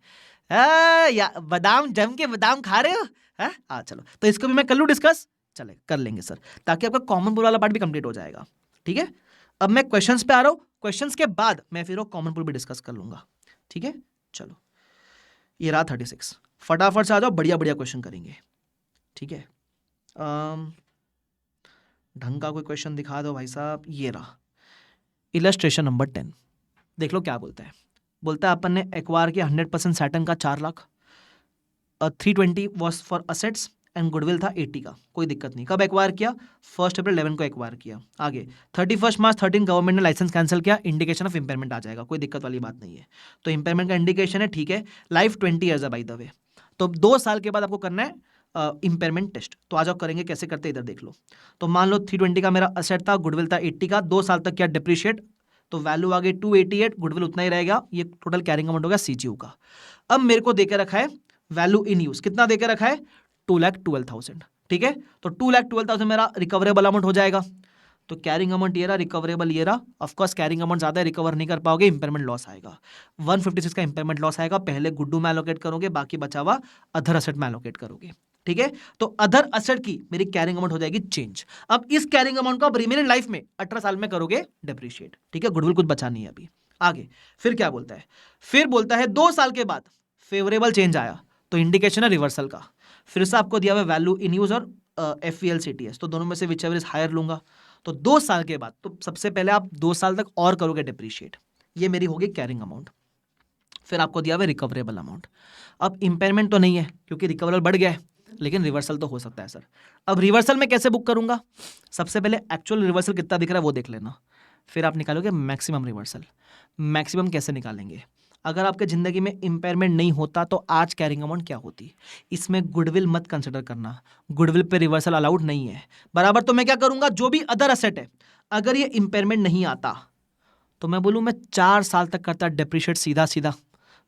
या बादाम जम के बादाम खा रहे हो, हाँ चलो, तो इसको भी मैं कर लूँ डिस्कस, चले कर लेंगे सर, ताकि आपका कॉमन पुल वाला पार्ट भी कंप्लीट हो जाएगा, ठीक है। अब मैं क्वेश्चंस पे आ रहा हूँ, क्वेश्चंस के बाद मैं फिर कॉमन पुल भी डिस्कस कर लूंगा, ठीक है। चलो, ये रहा 36, फटाफट से आ जाओ, बढ़िया बढ़िया क्वेश्चन करेंगे, ठीक है। ढंग का कोई क्वेश्चन दिखा दो भाई साहब। ये रहा इलस्ट्रेशन नंबर 10, देख लो क्या बोलता है। बोलता है अपन ने एक्वायर किया 100% सैटर्न का 4 lakh, 320 was for assets and goodwill था 80 का, कोई दिक्कत नहीं। कब एक्वायर किया, 1 अप्रैल 11 को एक्वायर किया। आगे 31 मार्च 13 गवर्नमेंट ने लाइसेंस कैंसिल किया, इंडिकेशन ऑफ इंपेयरमेंट आ जाएगा, कोई दिक्कत वाली बात नहीं है। तो इंपेयरमेंट का इंडिकेशन है, ठीक है। लाइफ 20 ईयर्स है बाय द वे, तो 2 साल के बाद आपको करना है इंपेयरमेंट टेस्ट। तो आ जाओ करेंगे, कैसे करते इधर देख लो। तो मान लो 320 का मेरा असेट था, गुडविल था 80 का, 2 साल तक क्या डिप्रिशिएट, तो वैल्यू आ गई 288, गुडविल उतना ही रहेगा, ये टोटल कैरिंग अमाउंट होगा सीजीयू का। अब मेरे को देके रखा है वैल्यू इन यूज, कितना देके रखा है 2,12,000, ठीक है। तो 2,12,000 मेरा रिकवरेबल अमाउंट हो जाएगा। तो कैरिंग अमाउंट ये रहा, रिकवरेबल ये रहा। ऑफकोर्स कैरिंग अमाउंट ज्यादा है, रिकवर नहीं कर पाओगे, इंपेयरमेंट लॉस आएगा। 156 का इंपेयरमेंट लॉस आएगा। पहले गुड्डू में एलोकेट करोगे, बाकी बचा हुआ अदर असेट में एलोकेट करोगे, ठीक है। तो अदर असेट की मेरी कैरिंग अमाउंट हो जाएगी चेंज। अब इस कैरिंग अमाउंट को आप रिमेनिंग लाइफ में 18 साल में करोगे डेप्रिशिएट, ठीक है। गुडविल कुछ बचा नहीं है अभी। आगे फिर क्या बोलता है, फिर बोलता है 2 साल के बाद फेवरेबल चेंज आया, तो इंडिकेशन है रिवर्सल का। फिर से आपको दिया हुआ वैल्यू इन यूज और FVLCTS, तो दोनों में से विच एवर इज हायर लूंगा। तो 2 साल के बाद, तो सबसे पहले आप 2 साल तक और करोगे डिप्रिशिएट, ये मेरी होगी कैरिंग अमाउंट। फिर आपको दिया हुआ रिकवरेबल अमाउंट। अब इंपेयरमेंट तो नहीं है क्योंकि रिकवरेबल बढ़ गया है, लेकिन रिवर्सल तो हो सकता है सर। अब रिवर्सल में कैसे बुक करूंगा, सबसे पहले एक्चुअल रिवर्सल कितना दिख रहा है वो देख लेना, फिर आप निकालोगे मैक्सिमम रिवर्सल। मैक्सिमम कैसे निकालेंगे, अगर आपके जिंदगी में इंपेयरमेंट नहीं होता तो आज कैरिंग अमाउंट क्या होती। इसमें गुडविल मत कंसिडर करना, गुडविल पे रिवर्सल अलाउड नहीं है बराबर। तो मैं क्या करूंगा, जो भी अदर असेट है अगर ये इंपेयरमेंट नहीं आता तो मैं बोलूं मैं 4 साल तक करता डेप्रिशिएट सीधा सीधा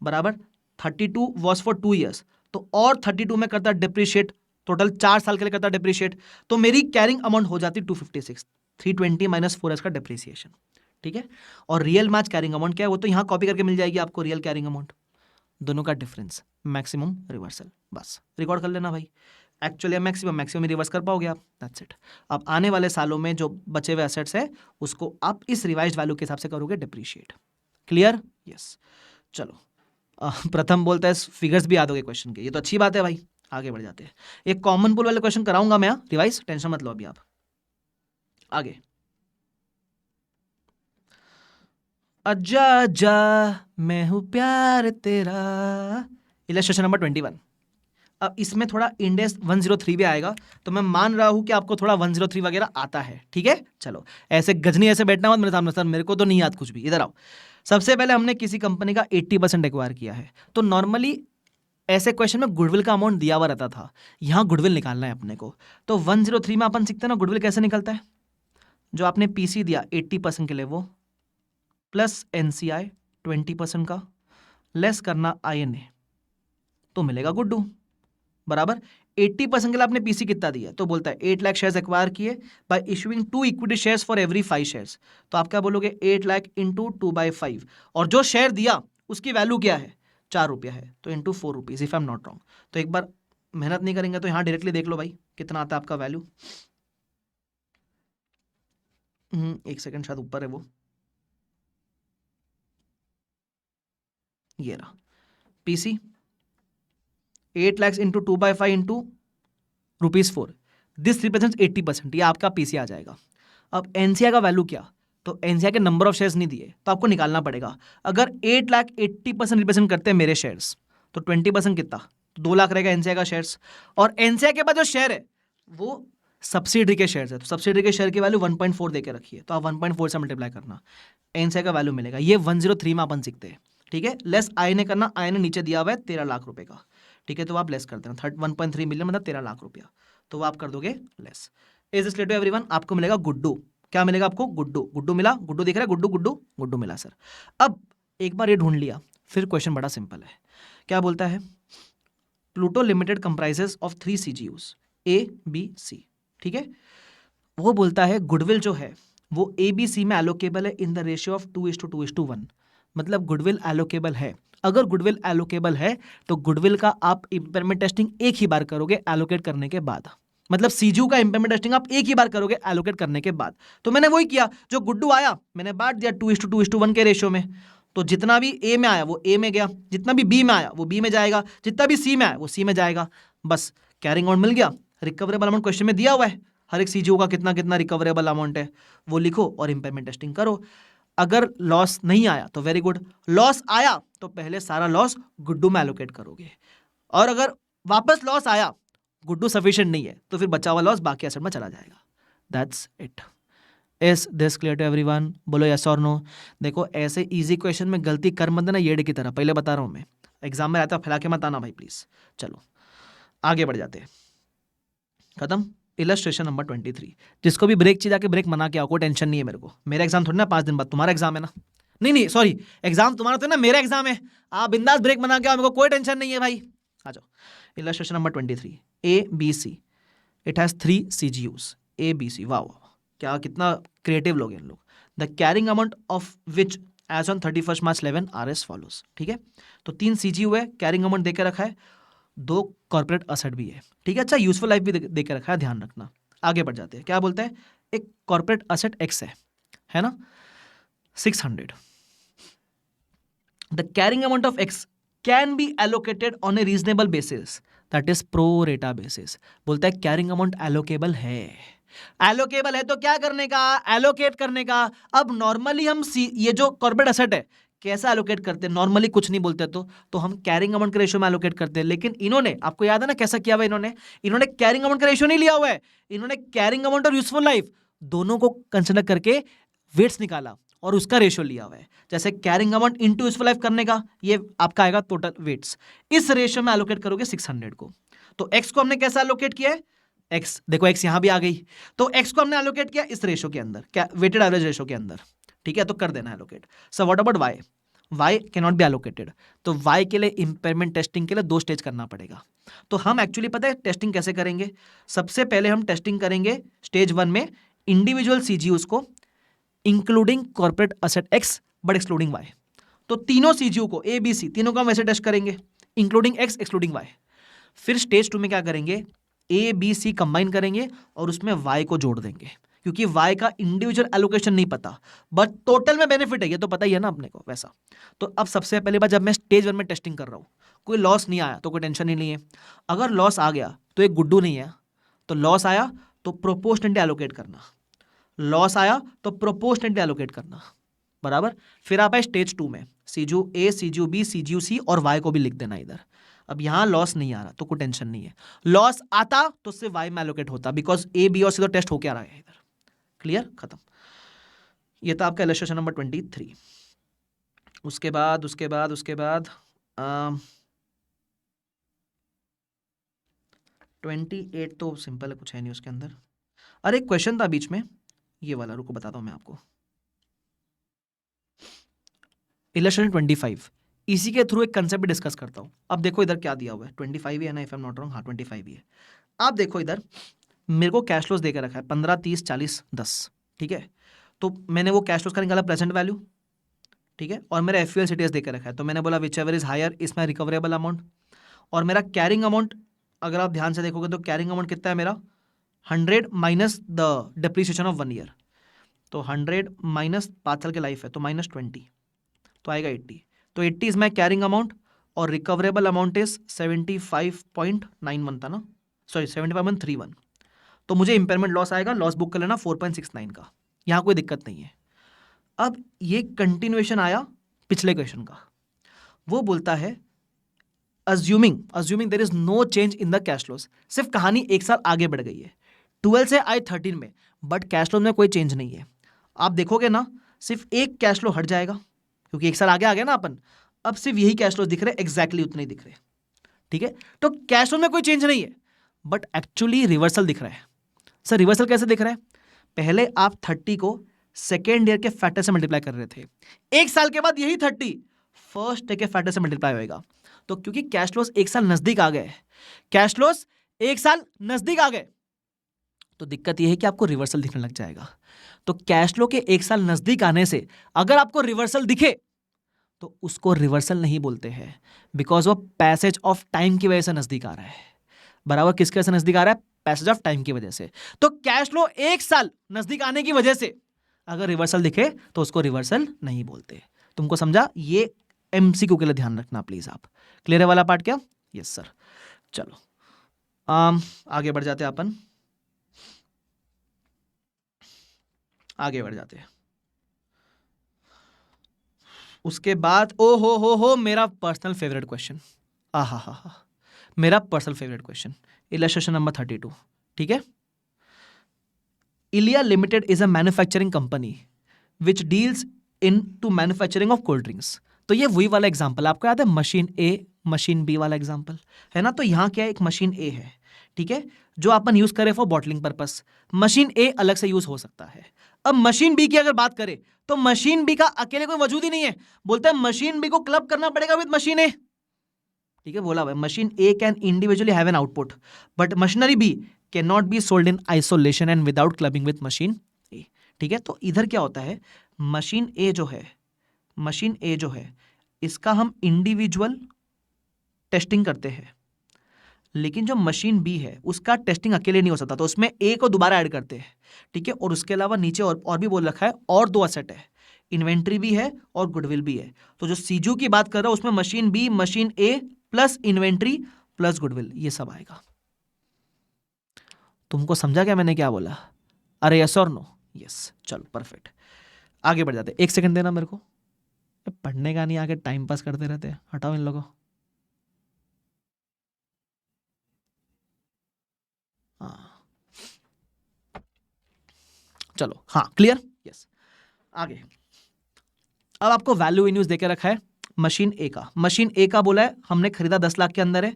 बराबर। 32 वॉज फॉर 2 ईयर्स, तो और 32 में करता डेप्रिशिएट, टोटल 4 साल के लिए करता डेप्रिशिएट। तो मेरी कैरिंग अमाउंट हो जाती 256, 320 माइनस 4 का डेप्रिसिएशन, ठीक है। और रियल मैच कैरिंग अमाउंट क्या है वो तो यहां कॉपी करके मिल जाएगी आपको, रियल कैरिंग अमाउंट, दोनों का डिफरेंस, मैक्सिमम रिवर्सल, बस रिकॉर्ड कर लेना भाई। एक्चुअली मैक्सिमम मैक्सिमम रिवर्स कर पाओगे आप, दैट्स इट। अब आने वाले सालों में जो बचे हुए एसेट्स है उसको आप इस रिवाइज्ड वैल्यू के हिसाब से करोगे डिप्रिशिएट। Clear, yes. चलो प्रथम बोलता है फिगर्स भी याद हो गए क्वेश्चन के, ये तो अच्छी बात है भाई। आगे बढ़ जाते हैं, एक कॉमन पूल वाले क्वेश्चन कराऊंगा मैं रिवाइज, टेंशन मत लो अभी आप। आगे अज्जा अज्जा मैं हूं प्यार तेरा, इलस्ट्रेशन नंबर 21। अब इसमें थोड़ा इंडेक्स 103 भी आएगा, तो मैं मान रहा हूं कि आपको थोड़ा 103 वगैरह आता है, ठीक है। चलो ऐसे गजनी ऐसे बैठना मत मेरे सामने, सर मेरे को तो नहीं याद कुछ भी, इधर आओ। सबसे पहले हमने किसी कंपनी का 80% एक्वायर किया है, तो नॉर्मली ऐसे क्वेश्चन में गुडविल का अमाउंट दिया हुआ रहता था, यहाँ गुडविल निकालना है अपने को। तो 103 में अपन सीखते हैं ना गुडविल कैसे निकलता है। जो आपने पीसी दिया 80% के लिए वो, प्लस NCI 20% का, लेस करना INA, तो मिलेगा गुड्डू बराबर। 80% के लिए आपने पीसी कितना दिया, तो बोलता है 8 लाख शेयर्स एक्वायर किए bye issuing 2 equity shares for every 5 shares. तो आप क्या बोलोगे 8 लाख इंटू 2/5, और जो शेयर दिया उसकी वैल्यू क्या है 4 रुपया है, तो into 4 rupees if I am not wrong. तो एक बार मेहनत नहीं करेंगे तो यहाँ डायरेक्टली देख लो भाई कितना आता है आपका वैल्यू। एक सेकंड, शायद ऊपर है वो, ये रहा PC 8 lakhs into 2/5 into ₹4, this represents 80%, ये आपका पीसी आ जाएगा। अब एनसीआई का वैल्यू क्या, तो एनसीआई के नंबर ऑफ शेयर्स नहीं दिए तो आपको निकालना पड़ेगा। अगर 8 लाख 80% रिप्रेजेंट करते हैं मेरे शेयर्स, तो 20% कितना, 2 लाख रहेगा एनसीआई का शेयर्स। और एनसीआई के बाद जो शेयर है वो सब्सिडरी के शेयर्स है, तो सब्सिडरी के शेयर की वैल्यू 1.4 देके रखिए, तो आप 1.4 से मल्टीप्लाई करना, एनसीआई का वैल्यू मिलेगा। ये 103 में अपन सीखते हैं, ठीक है। लेस आईने करना, आईने नीचे दिया हुआ है 13 लाख रुपए का, ठीक है। तो आप लेस कर देना, 1.3 मिलियन मतलब 13 लाख रुपया, तो आप कर दोगे less. Is this clear to everyone, आपको मिलेगा गुड्डू। क्या मिलेगा आपको, गुड्डू। गुड्डू मिला, गुड्डू दिख रहा है, गुड्डू गुड्डू गुड्डू मिला सर। अब एक बार ये ढूंढ लिया, फिर क्वेश्चन बड़ा सिंपल है। क्या बोलता है, Pluto limited comprises of 3 CGUs A B C, ठीक है। वो बोलता है गुडविल जो है वो ABC में एलोकेबल है इन द रेशियो ऑफ 2:2:1, मतलब गुडविल एलोकेबल है। अगर गुडविल एलोकेबल है तो गुडविल का आप इंपेयरमेंट टेस्टिंग एक ही बार करोगे एलोकेट करने के बाद, मतलब सीजीयू का इंपेयरमेंट टेस्टिंग आप एक ही बार करोगे एलोकेट करने के बाद। तो मैंने वही किया, जो गुड्डू आया मैंने बांट दिया 2:2:1 के रेशियो में, तो जितना भी ए में आया वो ए में गया, जितना भी बी में आया वो बी में जाएगा, जितना भी सी में आया वो सी में जाएगा, बस कैरिंग अमाउंट मिल गया। रिकवरेबल अमाउंट क्वेश्चन में दिया हुआ है, हर एक सीजीयू का कितना कितना रिकवरेबल अमाउंट है वो लिखो और इंपेयरमेंट टेस्टिंग करो। अगर लॉस नहीं आया तो वेरी गुड, लॉस आया तो पहले सारा लॉस गुड्डू में एलोकेट करोगे, और अगर वापस लॉस आया गुड्डू सफिशिएंट नहीं है तो फिर बचा हुआ लॉस बाकी एसेट में चला जाएगा। That's it. Is this clear to everyone, बोलो यस और नो। देखो ऐसे इजी क्वेश्चन में गलती कर मत देना येड की तरह, पहले बता रहा हूं मैं, एग्जाम में रहता फैला के मत आना भाई प्लीज। चलो आगे बढ़ जाते हैं, खत्म। इलस्ट्रेशन नंबर 23, जिसको भी ब्रेक चाहिए जाके ब्रेक मना के आओ, कोई टेंशन नहीं है मेरे को। मेरा एग्जाम थोड़ी ना 5 दिन बाद, तुम्हारा एग्जाम है ना, नहीं सॉरी, एग्जाम तुम्हारा तो ना, मेरा एग्जाम है। आप बिंदास ब्रेक मना के आओ, मेरे को कोई टेंशन नहीं है भाई। आ जाओ। Illustration number 23, A B C, it has 3 CGUs A B C. वाह, क्या कितना क्रिएटिव लोग हैं इन लोग। The carrying amount of which as on 31 March 11 are as follows. ठीक है, तो 3 CGU है, कैरिंग अमाउंट देके रखा है, 2 कॉर्पोरेट असेट भी है। ठीक है, अच्छा यूजफुल लाइफ भी देके रखा है, ध्यान रखना। आगे बढ़ जाते हैं, क्या बोलते हैं, एक कॉर्पोरेट असेट एक्स है ना, 600। The carrying amount of x can be allocated on A reasonable basis, that is pro रेटा बेसिस। बोलता है कैरिंग अमाउंट एलोकेबल है। एलोकेबल है तो क्या करने का, एलोकेट करने का। अब नॉर्मली हम ये जो कॉर्पोरेट एसेट है कैसा एलोकेट करते हैं, नॉर्मली कुछ नहीं बोलते तो हम कैरिंग अमाउंट के रेशियो में एलोकेट करते हैं। लेकिन इन्होंने, आपको याद है ना कैसा किया हुआ इन्होंने कैरिंग अमाउंट का रेशियो नहीं लिया हुआ है, इन्होंने कैरिंग अमाउंट और यूजफुल लाइफ दोनों को कंसिडर करके वेट्स निकाला और उसका रेशियो लिया हुआ है। जैसे carrying amount into useful life करने का, ये आपका आएगा टोटल वेट्स, इस रेशियो में एलोकेट करोगे 600 को। तो एक्स को हमने कैसा एलोकेट किया है, एक्स देखो, एक्स यहां भी आ गई, तो एक्स को हमने एलोकेट किया इस रेशियो के अंदर, क्या वेटेड एवरेज रेशियो के अंदर। ठीक है, तो कर देना allocate. So what about Y, Y can not be allocated. तो वाई के लिए इंपेयरमेंट टेस्टिंग के लिए 2 स्टेज करना पड़ेगा। तो हम एक्चुअली पता है टेस्टिंग कैसे करेंगे, सबसे पहले हम टेस्टिंग करेंगे स्टेज 1 में इंडिविजुअल CGUs को including corporate asset X but excluding Y. तो तीनों CGU को ए बी सी तीनों को हम वैसे टेस्ट करेंगे, इंक्लूडिंग एक्स एक्सक्लूडिंग वाई। फिर स्टेज 2 में क्या करेंगे, ए बी सी कंबाइन करेंगे और उसमें वाई को जोड़ देंगे, क्योंकि वाई का इंडिविजुअल एलोकेशन नहीं पता, बट टोटल में बेनिफिट है, ये तो पता ही है ना अपने को वैसा। तो अब सबसे पहली बार जब मैं स्टेज 1 में टेस्टिंग कर रहा हूँ, कोई लॉस नहीं आया तो कोई टेंशन ही नहीं है। अगर लॉस आ गया तो एक गुड्डू नहीं है, तो लॉस आया तो प्रोपोर्शनेटली एलोकेट करना, लॉस आया तो प्रोपोर्शनेटली एलोकेट करना, बराबर। फिर आप आए स्टेज 2 में, CGU A, CGU B, CGU C और वाई को भी लिख देना इधर। अब यहां लॉस नहीं आ रहा तो कोई टेंशन नहीं है, लॉस आता तो सिर्फ वाई में एलोकेट होता, बिकॉज ए बी और सी तो टेस्ट होके आ रहा है इधर। क्लियर, खत्म। ये था आपका इलस्ट्रेशन नंबर 23। उसके बाद 28 तो सिंपल है, कुछ है नहीं उसके अंदर। अरे एक क्वेश्चन था बीच में, ये वाला, रुको बताता हूं मैं आपको। इलस्ट्रेशन 25, इसी के थ्रू एक कंसेप्ट भी डिस्कस करता हूं। अब देखो इधर क्या दिया हुआ है, 25 ही है ना, if I am not wrong, हाँ 25 ही है। आप देखो इधर मेरे को कैश फ्लोज देकर रखा है 15, 30, 40, 10। ठीक है, तो मैंने वो कैश फ्लोज का निकाला प्रेजेंट वैल्यू। ठीक है, और मेरा FUL CTS देकर रखा है, तो मैंने बोला which ever is higher is my recoverable amount. और मेरा कैरिंग अमाउंट, अगर आप ध्यान से देखोगे तो कैरिंग अमाउंट कितना है मेरा, 100 minus the depreciation of 1 year. तो 100 माइनस 5 साल की लाइफ है तो -20, तो आएगा 80। तो 80 इज माई कैरिंग अमाउंट और रिकवरेबल अमाउंट इज 75.91 था ना, सॉरी 75.31। तो मुझे इंपेयरमेंट लॉस आएगा, लॉस बुक कर लेना 4.69 का, यहाँ कोई दिक्कत नहीं है। अब ये कंटिन्यूएशन आया पिछले क्वेश्चन का, वो बोलता है assuming there is no change in the cash flows. सिर्फ कहानी 1 साल आगे बढ़ गई है, 12 से आई 13 में, बट कैश फ्लो में कोई चेंज नहीं है। आप देखोगे ना, सिर्फ एक कैश फ्लो हट जाएगा, क्योंकि 1 साल आगे आ गया ना अपन, अब सिर्फ यही कैश फ्लो दिख रहे, एग्जैक्टली उतने ही दिख रहे। ठीक है, तो कैश फ्लो में कोई चेंज नहीं है, बट एक्चुअली रिवर्सल दिख रहा है। सर रिवर्सल कैसे दिख रहा है, पहले आप 30 को सेकेंड ईयर के फैक्टर से मल्टीप्लाई कर रहे थे, 1 साल के बाद यही 30 फर्स्ट ईयर के फैक्टर से मल्टीप्लाई होएगा। तो क्योंकि कैश फ्लोस 1 साल नजदीक आ गए, कैश फ्लोस 1 साल नजदीक आ गए, तो दिक्कत यह है कि आपको रिवर्सल दिखने लग जाएगा। तो कैश फ्लो के 1 साल नजदीक आने से अगर आपको रिवर्सल दिखे तो उसको रिवर्सल नहीं बोलते हैं, बिकॉज वो पैसेज ऑफ टाइम की वजह से नजदीक आ रहा है। बराबर किसके वजह से नजदीक आ रहा है, पैसेज ऑफ टाइम की वजह से। तो कैश फ्लो 1 साल नजदीक आने की वजह से अगर रिवर्सल दिखे तो उसको रिवर्सल नहीं बोलते। तुमको समझा, ये MCQ के लिए ध्यान रखना प्लीज आप। क्लियर है वाला पार्ट क्या, यस सर। चलो आगे बढ़ जाते हैं अपन, आगे बढ़ जाते हैं। उसके बाद ओ हो मेरा पर्सनल फेवरेट क्वेश्चन, हा मेरा personal favourite question, illustration number 32। ठीक है, Ilia limited is a manufacturing company which deals in to manufacturing of cold drinks. तो ये वही वाला एग्जांपल आपको याद है, मशीन A मशीन B वाला एग्जांपल है ना। तो यहाँ क्या है, एक मशीन A है, ठीक है, जो अपन यूज करें for bottling purpose. Machine A अलग से यूज हो सकता है। अब मशीन B की अगर बात करें तो मशीन B का अकेले कोई वजूद ही नहीं है, बोलते हैं मशीन B को क्लब करना पड़ेगा विद मशीन A। ठीक है, बोला हुआ है machine A can individually have an output but machinery B can not be sold in isolation and without clubbing with machine A. ठीक है, तो इधर क्या होता है, मशीन ए जो है इसका हम इंडिविजुअल टेस्टिंग करते हैं, लेकिन जो मशीन बी है उसका टेस्टिंग अकेले नहीं हो सकता, तो उसमें ए को दोबारा ऐड करते हैं। ठीक है, और उसके अलावा नीचे और भी बोल रखा है, और 2 असेट है, इन्वेंट्री भी है और गुडविल भी है। तो जो सीजू की बात कर रहा हूं उसमें मशीन बी, मशीन ए प्लस इन्वेंट्री प्लस गुडविल, ये सब आएगा। तुमको समझा क्या मैंने क्या बोला? अरे यस और नो? यस, चलो परफेक्ट, आगे बढ़ जाते। 1 सेकंड देना मेरे को, पढ़ने का नहीं, आगे टाइम पास करते रहते हैं, हटाओ इन लोगों। चलो हाँ, क्लियर, यस। आगे अब आपको वैल्यू इन यूज देके रखा है मशीन ए का। मशीन ए का बोला है हमने खरीदा 10 लाख के अंदर है,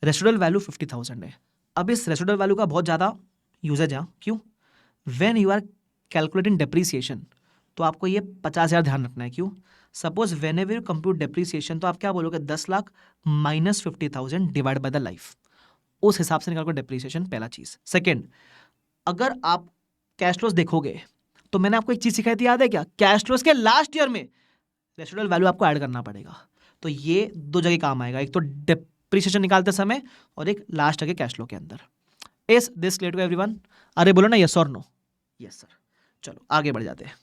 रेसिडुअल वैल्यू 50,000 है। अब इस रेसिडुअल वैल्यू का बहुत ज़्यादा यूजेज है, क्यों? When you are calculating depreciation तो आपको ये 50,000 ध्यान रखना है। क्यों? Suppose whenever you compute depreciation तो आप क्या बोलोगे, 10 lakh minus 50,000 divide by the life, उस हिसाब से निकालोगे डेप्रीसिएशन, पहला चीज। सेकेंड, अगर आप कैश फ्लोज देखोगे तो मैंने आपको एक चीज सिखाई थी, याद है क्या? कैश फ्लोज के लास्ट ईयर में रेसिडुअल वैल्यू आपको ऐड करना पड़ेगा, तो ये 2 जगह काम आएगा, एक तो डेप्रीसिएशन निकालते समय और एक लास्ट के कैश फ्लो के अंदर। Is this clear to everyone? अरे बोलो ना यस और नो? Yes sir. चलो आगे बढ़ जाते हैं।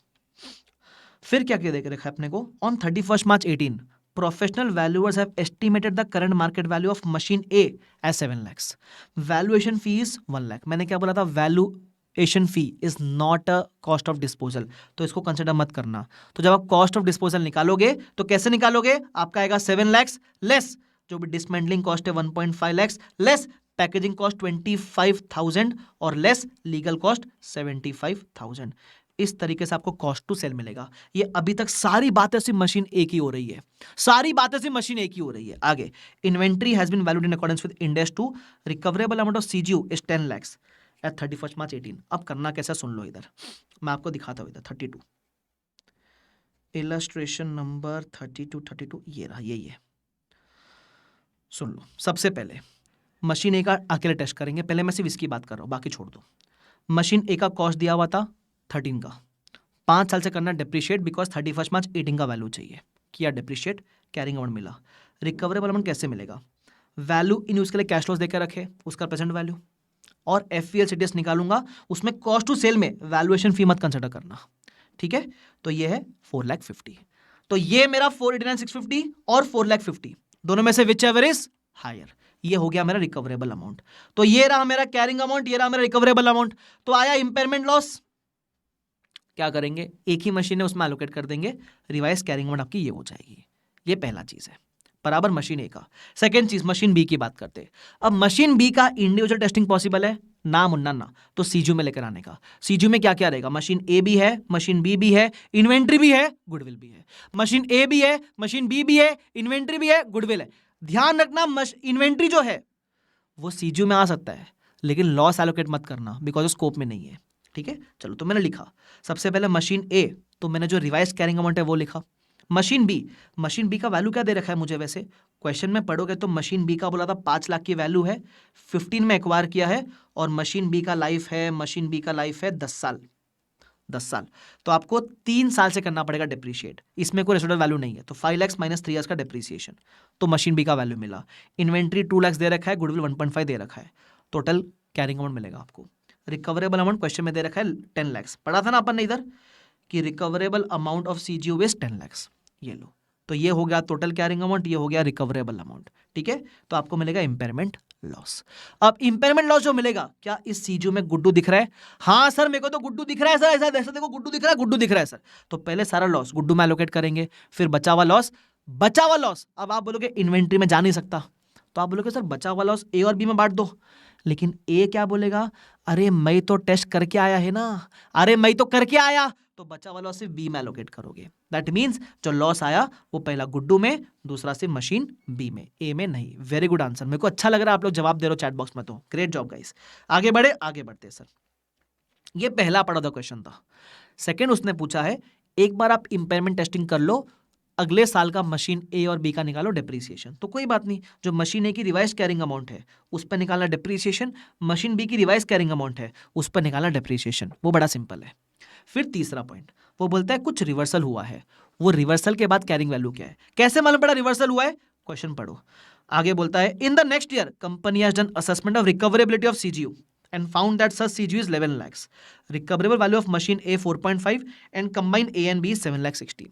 फिर क्या क्या देख रखा है अपने को, on 31 March 18 professional valuers have estimated the current market value of machine A as 7 lakhs, valuation fee is 1 lakh। मैंने क्या बोला था, valuation fee is not a cost of disposal, तो इसको कंसिडर मत करना। तो जब आप कॉस्ट ऑफ डिस्पोजल निकालोगे तो कैसे निकालोगे, आपका आएगा 7 lakhs लेस जो भी डिसमेंटलिंग कॉस्ट है 1.5 lakhs लेस पैकेजिंग कॉस्ट 25,000 और लेस लीगल कॉस्ट 75,000। इस तरीके से आपको कॉस्ट टू सेल मिलेगा। ये अभी तक सारी बातें सिर्फ मशीन ए की हो रही है, सारी बातें सिर्फ मशीन ए की हो रही है। आगे, inventory has been valued in accordance with Ind AS 2, recoverable amount of CGU is 10 lakhs at 31 March 18। अब करना कैसा सुन लो, इधर मैं आपको दिखाता हूं, इधर 32 इलस्ट्रेशन नंबर 32 ये रहा, यही है, सुन लो। सबसे पहले मशीन ए का अकेले टेस्ट करेंगे, पहले मैं सिर्फ इसकी बात कर रहा हूं, बाकी छोड़ दो। मशीन ए का कॉस्ट दिया हुआ था 13 का, 5 साल से करना डिप्रिशिएट, बिकॉज 31 March 18 का वैल्यू चाहिए, किया डिप्रिशिएट, कैरिंग अमाउंट मिला। रिकवरेबल अमाउंट कैसे मिलेगा, वैल्यू इन उसके लिए कैश फ्लोज देकर रखे, उसका प्रेजेंट वैल्यू, और एफवीएल सीडीएस निकालूंगा, उसमें कॉस्ट टू सेल में वैल्यूएशन फी मत कंसिडर करना। ठीक है, तो ये है 4,50,000, तो ये मेरा 489,650 और 4,50,000 दोनों में से विच एवर इज हायर, ये हो गया मेरा रिकवरेबल अमाउंट। तो ये रहा मेरा कैरिंग अमाउंट, ये रहा मेरा रिकवरेबल अमाउंट। तो आया इंपेयरमेंट लॉस, क्या करेंगे, एक ही मशीन है उसमें एलोकेट कर देंगे, रिवाइज कैरिंग अमाउंट आपकी ये हो जाएगी। ये पहला चीज है, बराबर मशीन ए का। सेकेंड चीज, मशीन बी की बात करते हैं। अब मशीन बी का इंडिविजुअल टेस्टिंग पॉसिबल है ना मुन्ना ना, तो सीजू में लेकर आने का। सीजू में क्या क्या रहेगा, मशीन ए भी है, मशीन बी भी है, इन्वेंट्री भी है, गुडविल भी है। मशीन ए भी है, मशीन बी भी है, इन्वेंट्री भी है, गुडविल है। ध्यान रखना, इन्वेंट्री जो है वो सीजू में आ सकता है, लेकिन लॉस एलोकेट मत करना, बिकॉज स्कोप में नहीं है। ठीक है, चलो तो मैंने लिखा सबसे पहले मशीन ए, तो मैंने जो रिवाइज कैरिंग अमाउंट है वो लिखा। मशीन बी का वैल्यू क्या दे रखा है मुझे, वैसे क्वेश्चन में पढ़ोगे तो मशीन बी का बोला था 5 लाख की वैल्यू है, 15 में एक्वायर किया है, और मशीन बी का लाइफ है 10 साल। 10 साल, तो आपको 3 साल से करना पड़ेगा डिप्रिशिएट, इसमें कोई रेसिडुअल वैल्यू नहीं है, तो 5 lakhs माइनस 3 years का डिप्रिसिएशन, तो मशीन बी का वैल्यू मिला। इन्वेंट्री 2 lakhs दे रखा है, गुडविल 1.5 दे रखा है, टोटल कैरिंग अमाउंट मिलेगा आपको। रिकवरेबल अमाउंट क्वेश्चन में दे रखा है 10 lakhs, पढ़ा था ना अपन ने इधर कि recoverable amount of CGU is 10 lakhs, ये लो। तो ये हो गया टोटल कैरिंग अमाउंट, ये हो गया रिकवरेबल अमाउंट। ठीक है, तो आपको मिलेगा इंपेयरमेंट लॉस। अब इंपेयरमेंट लॉस जो मिलेगा, क्या इस सीजू में गुड्डू दिख रहा है? हाँ सर मेरे को तो गुड्डू दिख रहा है सर, ऐसा देखो गुड्डू दिख रहा है सर। तो पहले सारा लॉस गुड्डू में एलोकेट करेंगे, फिर बचा हुआ लॉस। अब आप बोलोगे इन्वेंट्री में जा नहीं सकता, तो आप बोलोगे सर बचा हुआ लॉस ए और बी में बांट दो, लेकिन ए क्या बोलेगा, अरे मैं तो टेस्ट करके आया है ना, अरे मैं तो करके आया, तो बचा हुआ लॉस सिर्फ बी में एलोकेट करोगे। दैट मींस जो लॉस आया वो पहला गुड्डू में, दूसरा सिर्फ मशीन बी में, ए में नहीं। वेरी गुड आंसर, मेरे को अच्छा लग रहा है आप लोग जवाब दे रहे हो चैट बॉक्स में, तो ग्रेट जॉब गाइस। आगे बढ़ते सर। ये पहला पढ़ा था क्वेश्चन था। सेकेंड उसने पूछा है, एक बार आप इंपेयरमेंट टेस्टिंग कर लो, अगले साल का मशीन ए और बी का निकालो डेप्रीसिएशन। तो कोई बात नहीं, जो मशीन ए की रिवाइज कैरिंग अमाउंट है उस पर निकालना डेप्रीसिएशन, मशीन बी की रिवाइज कैरिंग अमाउंट है उस पर निकालना डेप्रीसिएशन, वो बड़ा सिंपल है। फिर तीसरा पॉइंट, वो बोलता है कुछ रिवर्सल हुआ है, वो रिवर्सल के बाद कैरिंग वैल्यू क्या है, कैसे मालूम पड़ा रिवर्सल हुआ है, क्वेश्चन पढ़ो। आगे बोलता है in the next year company has done assessment of recoverability of CGU and found that such CGU is 11 lakhs. Recoverable value of machine A 4.5 and combined A and B 7 lakh 60.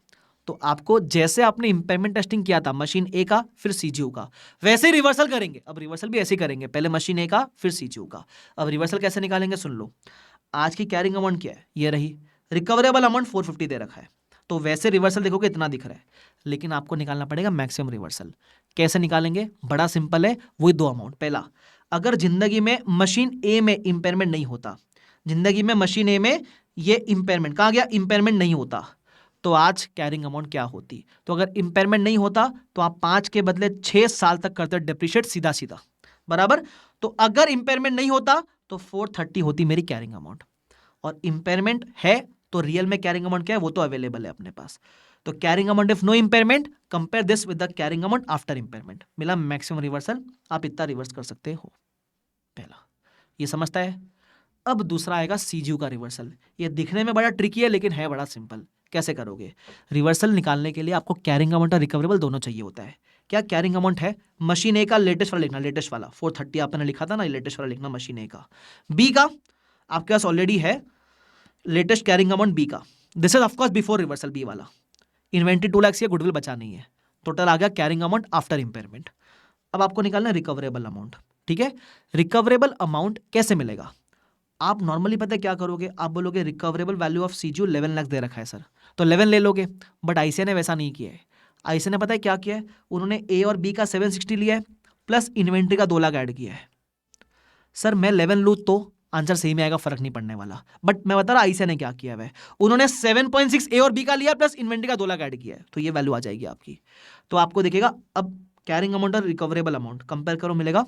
तो आपको जैसे आपने impairment testing किया था machine A का फिर CGU का, वैसे ही रिवर्सल करेंगे। अब रिवर्सल भी ऐसे ही करेंगे, पहले मशीन ए का फिर सीजीयू का। अब रिवर्सल कैसे निकालेंगे सुन लो। आज की कैरिंग अमाउंट क्या है, ये रही। रिकवरेबल अमाउंट 450 दे रखा है, तो वैसे रिवर्सल देखोगे इतना दिख रहा है, लेकिन आपको निकालना पड़ेगा मैक्सिमम रिवर्सल। कैसे निकालेंगे, बड़ा सिंपल है, वही दो अमाउंट। पहला, अगर जिंदगी में मशीन ए में इंपेयरमेंट नहीं होता, जिंदगी में मशीन ए में ये इंपेयरमेंट कहाँ गया, इंपेयरमेंट नहीं होता, तो आज कैरिंग अमाउंट क्या होती। तो अगर इंपेयरमेंट नहीं होता तो आप 5 के बदले 6 साल तक करते डिप्रिशिएट सीधा सीधा, बराबर। तो अगर इंपेयरमेंट नहीं होता तो 430 होती मेरी कैरिंग अमाउंट, और इंपेयरमेंट है तो रियल में कैरिंग अमाउंट क्या है वो तो अवेलेबल है अपने पास। तो carrying amount if no impairment, compare this with the carrying amount after impairment, मिला मैक्सिमम रिवर्सल। आप इतना रिवर्स कर सकते हो, पहला ये समझता है। अब दूसरा आएगा सीजीयू का रिवर्सल। ये दिखने में बड़ा ट्रिकी है लेकिन है बड़ा सिंपल। कैसे करोगे, रिवर्सल निकालने के लिए आपको कैरिंग अमाउंट और रिकवरेबल दोनों चाहिए होता है। क्या कैरिंग अमाउंट है, मशीन ए का लेटेस्ट वाला लिखना, लेटेस्ट वाला 430 आपने लिखा था ना, लेटेस्ट वाला लिखना मशीन ए का। बी का आपके पास ऑलरेडी है लेटेस्ट कैरिंग अमाउंट बी का, this is of course before reversal B वाला। इन्वेंट्री 2 लाख से गुडविल बचा नहीं है, टोटल आ गया कैरिंग अमाउंट आफ्टर इंपेयरमेंट। अब आपको निकालना है रिकवरेबल अमाउंट, ठीक है। रिकवरेबल अमाउंट कैसे मिलेगा, आप नॉर्मली पता है क्या करोगे, आप बोलोगे recoverable value of CGU 11 lakh दे रखा है सर, तो 11 ले लोगे। बट आईसीए ने वैसा नहीं किया है। आईसीए ने पता है क्या किया है, उन्होंने ए और बी का 760 लिया है प्लस इन्वेंट्री का 2 लाख ऐड किया है। सर मैं 11 लूँ तो आंसर सही में आएगा, फर्क नहीं पड़ने वाला। बट मैं बता रहा आईसीए ने क्या किया है, उन्होंने 7.6 ए और बी का लिया प्लस इन्वेंट्री का 2 लाख ऐड किया है, तो ये वैल्यू आ जाएगी आपकी। तो आपको दिखेगा अब कैरिंग अमाउंट और रिकवरेबल अमाउंट कंपेयर करो, मिलेगा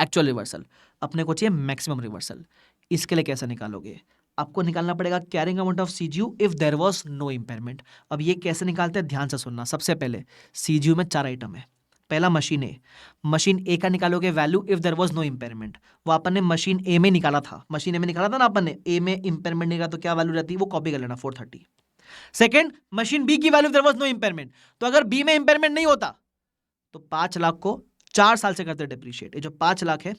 एक्चुअल रिवर्सल। अपने को चाहिए मैक्सिमम रिवर्सल। इसके लिए कैसे निकालोगे, आपको निकालना पड़ेगा carrying amount of CGU if there was no impairment. अब ये कैसे निकालते हैं ध्यान से सुनना। सबसे पहले सीजीयू में 4 आइटम है। पहला मशीन ए, मशीन ए का निकालोगे value if there was no impairment, वो अपन ने मशीन ए में निकाला था, मशीन ए में निकाला था ना अपन ने, ए में इंपेयरमेंट निकाला तो क्या वैल्यू रहती है वो कॉपी कर लेना 430। सेकंड मशीन बी की value if there was no impairment, तो अगर बी में इंपेयरमेंट नहीं होता तो 5 लाख को 4 साल से करते डिप्रीशिएट। ये जो 5 लाख है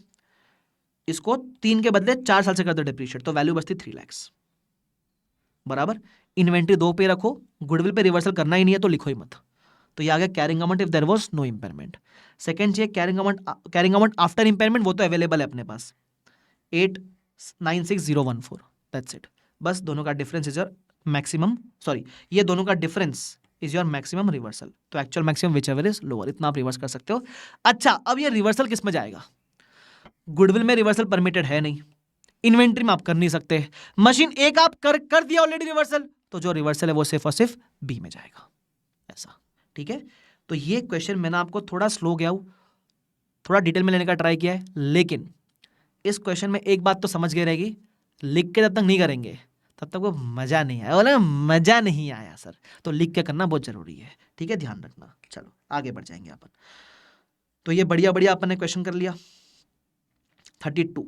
इसको 3 के बदले 4 साल से करते डिप्रीशिएट, तो वैल्यू बचती 3 लाख, बराबर। इन्वेंट्री 2 पे रखो, गुडविल पे रिवर्सल करना ही नहीं है तो लिखो ही मत। तो ये आ गया carrying amount if there was no impairment. Second चाहिए कैरिंग अमाउंट आफ्टर इंपेयरमेंट, वो तो अवेलेबल है अपने पास 896014, दैट्स इट। बस दोनों का difference is your maximum, sorry ये दोनों का difference is your maximum reversal. तो actual maximum which ever is lower, इतना आप रिवर्स कर सकते हो। अच्छा अब ये रिवर्सल किस में जाएगा, गुडविल में रिवर्सल परमिटेड है नहीं, इन्वेंट्री में आप कर नहीं सकते, मशीन ए का आप कर दिया ऑलरेडी रिवर्सल, तो जो रिवर्सल है वो सिर्फ और सिर्फ बी में जाएगा, ऐसा, ठीक है। तो ये क्वेश्चन मैंने आपको थोड़ा स्लो गया हूं, थोड़ा डिटेल में लेने का ट्राई किया है, लेकिन इस क्वेश्चन में एक बात तो समझ गए रहेगी, लिख के जब तक नहीं करेंगे तब तक वो मजा नहीं आया, बोला मजा नहीं आया सर, तो लिख के करना बहुत जरूरी है, ठीक है, ध्यान रखना। चलो आगे बढ़ जाएंगे अपन। तो ये बढ़िया बढ़िया अपन ने क्वेश्चन कर लिया 32।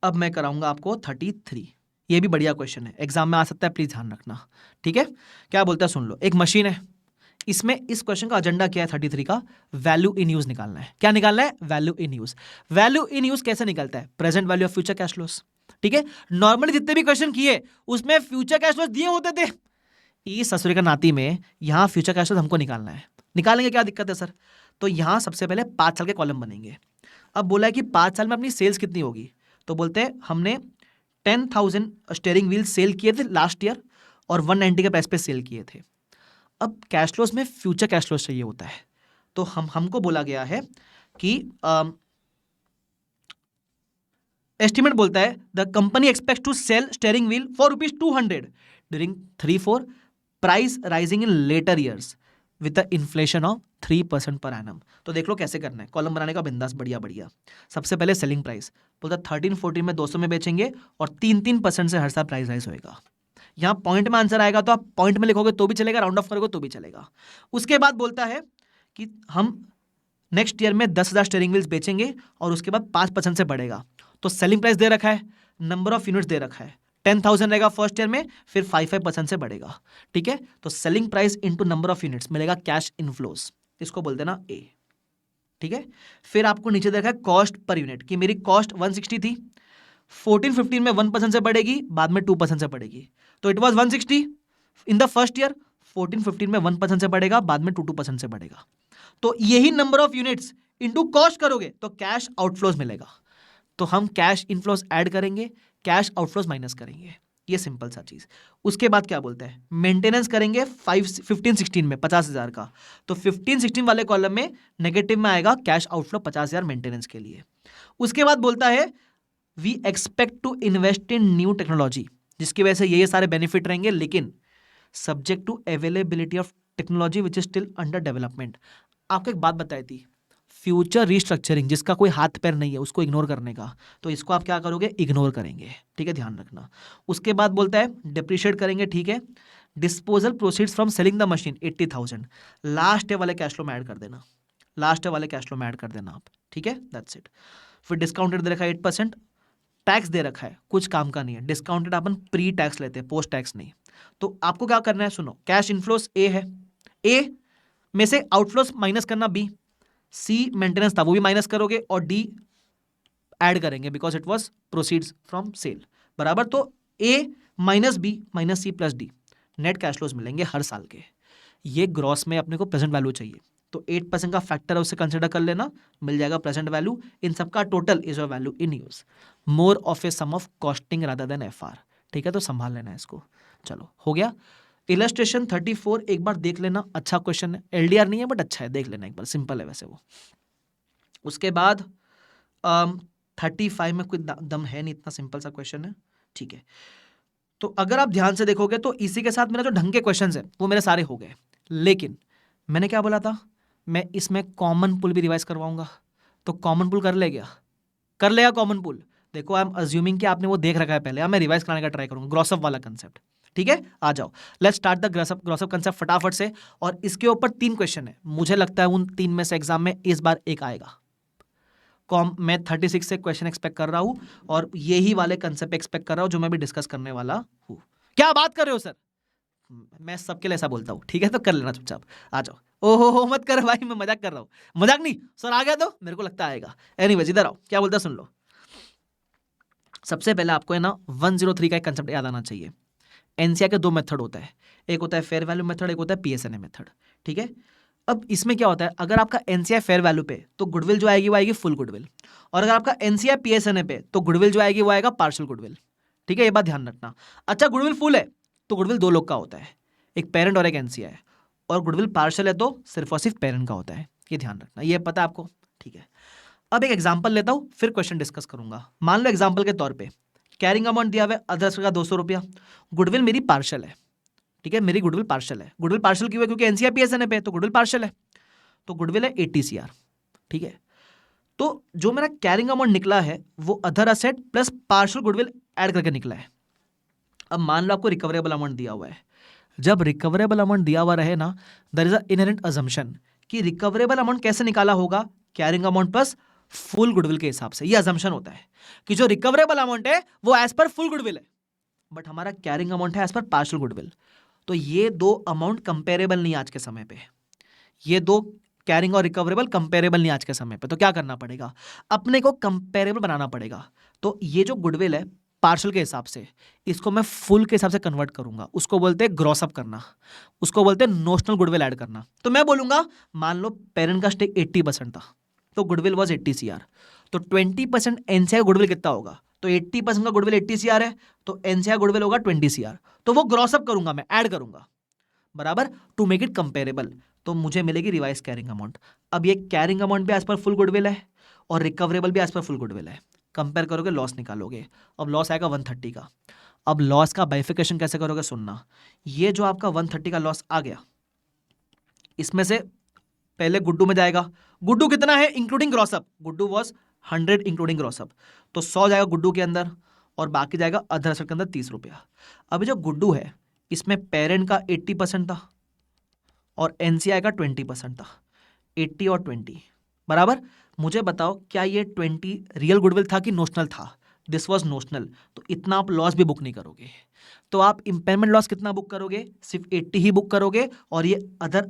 अब मैं कराऊंगा आपको 33। ये भी बढ़िया क्वेश्चन है, एग्जाम में आ सकता है, प्लीज ध्यान रखना, ठीक है। क्या बोलता है सुन लो। एक मशीन है, इसमें इस क्वेश्चन का एजेंडा क्या है 33 का, वैल्यू इन यूज निकालना है। क्या निकालना है, value in use. Value in use कैसे निकलता है, present value of future cash flows, ठीक है। नॉर्मली जितने भी क्वेश्चन किए उसमें फ्यूचर कैश फ्लोस दिए होते थे, इस ससुरे का नाती में यहाँ फ्यूचर कैश फ्लोस हमको निकालना है। निकालेंगे, क्या दिक्कत है सर, तो यहाँ सबसे पहले 5 साल के कॉलम बनेंगे। अब बोला है कि 5 साल में अपनी सेल्स कितनी होगी, तो बोलते हैं हमने 10,000 स्टीयरिंग व्हील सेल किए थे लास्ट ईयर और 190 के प्राइस पे सेल किए थे। अब कैश फ्लोस में फ्यूचर कैश फ्लोस चाहिए होता है, तो हमको बोला गया है कि एस्टिमेट बोलता है the company expect to sell steering wheel for ₹200 during 3-4, price rising in later years with the inflation of 3% per annum. तो देख लो कैसे करना है, कॉलम बनाने का बिंदास, बढ़िया बढ़िया। सबसे पहले सेलिंग प्राइस बोलता है 13-14 में 200 में बेचेंगे और 3-3% से हर साल प्राइस राइज होएगा। यहाँ पॉइंट में आंसर आएगा तो आप पॉइंट में लिखोगे तो भी चलेगा, राउंड ऑफ करोगे तो भी चलेगा। उसके बाद बोलता है कि हम नेक्स्ट ईयर में 10,000 स्टीयरिंग व्हील्स बेचेंगे और उसके बाद 5% से बढ़ेगा। तो सेलिंग प्राइस दे रखा है, नंबर ऑफ यूनिट्स दे रखा है, 10,000 रहेगा फर्स्ट ईयर में, फिर 5% से बढ़ेगा। ठीक है, तो selling price into number of units मिलेगा कैश इनफ्लोस, इसको बोल देना ए। ठीक है, फिर आपको नीचे देखा है कॉस्ट पर यूनिट कि मेरी कॉस्ट 160 थी, 14-15 में 1% से बढ़ेगी, बाद में 2% से बढ़ेगी। तो it was 160 in the first year, 14-15 में 1% से बढ़ेगा, बाद में 2% से बढ़ेगा। तो यही number of units into cost करोगे तो कैश आउटफ्लोज मिलेगा। तो हम कैश इनफ्लोज ऐड करेंगे, कैश आउटफ्लोज माइनस करेंगे, ये सिंपल सा चीज। उसके बाद क्या बोलते हैं, मेंटेनेंस करेंगे 15-16 में 50,000 का, तो 15-16 वाले कॉलम में नेगेटिव में आएगा कैश आउटफ्लो 50,000 मेंटेनेंस के लिए। उसके बाद बोलता है we expect to invest in new technology, जिसकी वजह से ये सारे बेनिफिट रहेंगे, लेकिन subject to availability of technology which is still under development. आपको एक बात बताई थी, फ्यूचर रिस्ट्रक्चरिंग जिसका कोई हाथ पैर नहीं है उसको इग्नोर करने का, तो इसको आप क्या करोगे, इग्नोर करेंगे। ठीक है, ध्यान रखना। उसके बाद बोलता है डिप्रिशिएट करेंगे, ठीक है। Disposal proceeds from selling the machine 80,000, last वाले कैश फ्लो में ऐड कर देना, लास्ट वाले कैश फ्लो में ऐड कर देना आप। ठीक है, दैट्स इट। फिर डिस्काउंटेड दे रखा है 8%, टैक्स दे रखा है, कुछ काम का नहीं है। डिस्काउंटेड अपन प्री टैक्स लेते हैं, पोस्ट टैक्स नहीं। तो आपको क्या करना है, सुनो, कैश इनफ्लोस ए है, ए में से आउटफ्लोस माइनस करना बी, सी मेंटेनेंस था वो भी माइनस करोगे, और डी ऐड करेंगे because it was proceeds from sale, बराबर। तो A minus B minus C plus D, net cash flows मिलेंगे हर साल के। ये ग्रॉस में अपने को प्रेजेंट वैल्यू चाहिए, तो 8% का फैक्टर है उसे कंसिडर कर लेना, मिल जाएगा प्रेजेंट वैल्यू। इन सबका total is a value in use, more of a sum of costing rather than FR. ठीक है, तो संभाल लेना है इसको। चलो हो गया। इलस्ट्रेशन 34 एक बार देख लेना, अच्छा क्वेश्चन है, एलडीआर नहीं है बट अच्छा है, देख लेना एक बार, सिंपल है वैसे वो। उसके बाद 35 में कोई दम है नहीं, इतना सिंपल सा क्वेश्चन है। ठीक है, तो अगर आप ध्यान से देखोगे तो इसी के साथ मेरा जो ढंग के क्वेश्चन है वो मेरे सारे हो गए, लेकिन मैंने क्या बोला था, मैं इसमें कॉमन पुल भी रिवाइज करवाऊंगा। तो कॉमन पुल कर लेगा कॉमन पुल। देखो आई एम अज्यूमिंग कि आपने वो देख रखा है पहले, अब मैं रिवाइज कराने का ट्राई करूंगा, ग्रॉसअप वाला कंसेप्ट। ठीक है, आ जाओ, लेट्स स्टार्ट द ग्रॉसअप कंसेप्ट फटाफट से। और इसके ऊपर 3 क्वेश्चन है, मुझे लगता है उन 3 में से एग्जाम में इस बार एक आएगा। मैं 36 से क्वेश्चन एक्सपेक्ट कर रहा हूं, और यही वाले कंसेप्ट एक्सपेक्ट कर रहा हूं जो मैं भी डिस्कस करने वाला हूं। क्या बात कर रहे हो सर, मैं सबके लिए ऐसा बोलता हूं। ठीक है, तो कर लेना चुपचाप, आ जाओ। ओहो हो मत कर भाई, मैं मजाक कर रहा हूं, मजाक नहीं, सर आ गया तो मेरे को लगता आएगा। एनीवेज इधर आओ, क्या बोलता सुन लो। सबसे पहले आपको है ना 103 का एक कंसेप्ट याद आना चाहिए। एनसीआर के 2 मेथड होता है, एक होता है फेयर वैल्यू मेथड, एक होता है पीएसएनए मेथड। ठीक है, अब इसमें क्या होता है, अगर आपका एनसीआर फेयर वैल्यू पे तो गुडविल जो आएगी वो आएगी फुल गुडविल, और अगर आपका एनसीआर पीएसएनए पे तो गुडविल जो आएगी वो आएगा पार्शियल गुडविल। ठीक है, ये बात ध्यान रखना। अच्छा, गुडविल फुल है तो गुडविल 2 लोग का होता है, एक पेरेंट और एक एनसीआर है, और गुडविल पार्शियल है तो सिर्फ और सिर्फ पेरेंट का होता है, ये ध्यान रखना, ये पता है आपको। ठीक है, अब एक एग्जाम्पल लेता हूं, फिर क्वेश्चन डिस्कस करूंगा। मान लो एग्जाम्पल के तौर पर कैरिंग अमाउंट दिया हुआ है अदर्स का 200 रुपया, गुडविल मेरी पार्शियल है। ठीक है, मेरी गुडविल पार्शियल है। गुडविल पार्शियल क्यों है, क्योंकि एनसीआर पीएसएनए पे तो गुडविल पार्शियल है, तो गुडविल है 80 CR। ठीक है, तो जो मेरा कैरिंग अमाउंट निकला है वो other asset plus partial goodwill add करके निकला है। अब मान लो आपको रिकवरेबल अमाउंट दिया हुआ है, जब रिकवरेबल अमाउंट दिया हुआ रहे ना, there is a inherent assumption कि रिकवरेबल अमाउंट कैसे निकाला होगा, carrying amount plus full goodwill के हिसाब से। ये अजम्पशन होता है कि जो रिकवरेबल अमाउंट है वो एज पर फुल गुडविल है, बट हमारा कैरिंग अमाउंट है एज पर पार्शियल गुडविल। तो ये 2 अमाउंट कंपेरेबल नहीं आज के समय पे, ये 2 कैरिंग और रिकवरेबल कंपेरेबल नहीं आज के समय पे। तो क्या करना पड़ेगा, अपने को कंपेरेबल बनाना पड़ेगा। तो ये जो गुडविल है पार्शियल के हिसाब से, इसको मैं फुल के हिसाब से कन्वर्ट करूंगा, उसको बोलते हैं ग्रॉस अप करना, उसको बोलते हैं नोशनल गुडविल ऐड करना। तो मैं बोलूंगा मान लो पेरेंट का स्टेक 80% था, तो गुडविल वॉज 80 CR, तो 20% एनसीआर गुडविल कितना होगा, तो 80% का गुडविल 80 CR है, तो एनसीआर गुडविल होगा 20 CR। तो वो ग्रॉस अप करूंगा, मैं ऐड करूंगा, बराबर, टू मेक इट कंपेरेबल। तो मुझे मिलेगी रिवाइज कैरिंग अमाउंट। अब ये कैरिंग अमाउंट भी एज पर फुल गुडविल है और रिकवरेबल भी एज पर फुल गुडविल है, कंपेयर करोगे लॉस निकालोगे। अब लॉस आएगा 130 का। अब लॉस का बाइफिकेशन कैसे करोगे, सुनना। ये जो आपका 130 का लॉस आ गया, इसमें से पहले गुड्डू में जाएगा। गुड्डू कितना है इंक्लूडिंग ग्रॉसअप, गुड्डू वॉज 100 इंक्लूडिंग ग्रॉसअप, तो 100 जाएगा गुड्डू के अंदर, और बाकी जाएगा अदर एसेट के अंदर 30 रुपया। अभी जो गुड्डू है इसमें पेरेंट का 80% था और एनसीआई का 20% था, 80 और 20 बराबर। मुझे बताओ क्या ये 20 रियल गुडविल था कि नोशनल था? दिस वॉज नोशनल, तो इतना आप लॉस भी बुक नहीं करोगे। तो आप इंपेयरमेंट लॉस कितना बुक करोगे? सिर्फ 80 ही बुक करोगे और ये अदर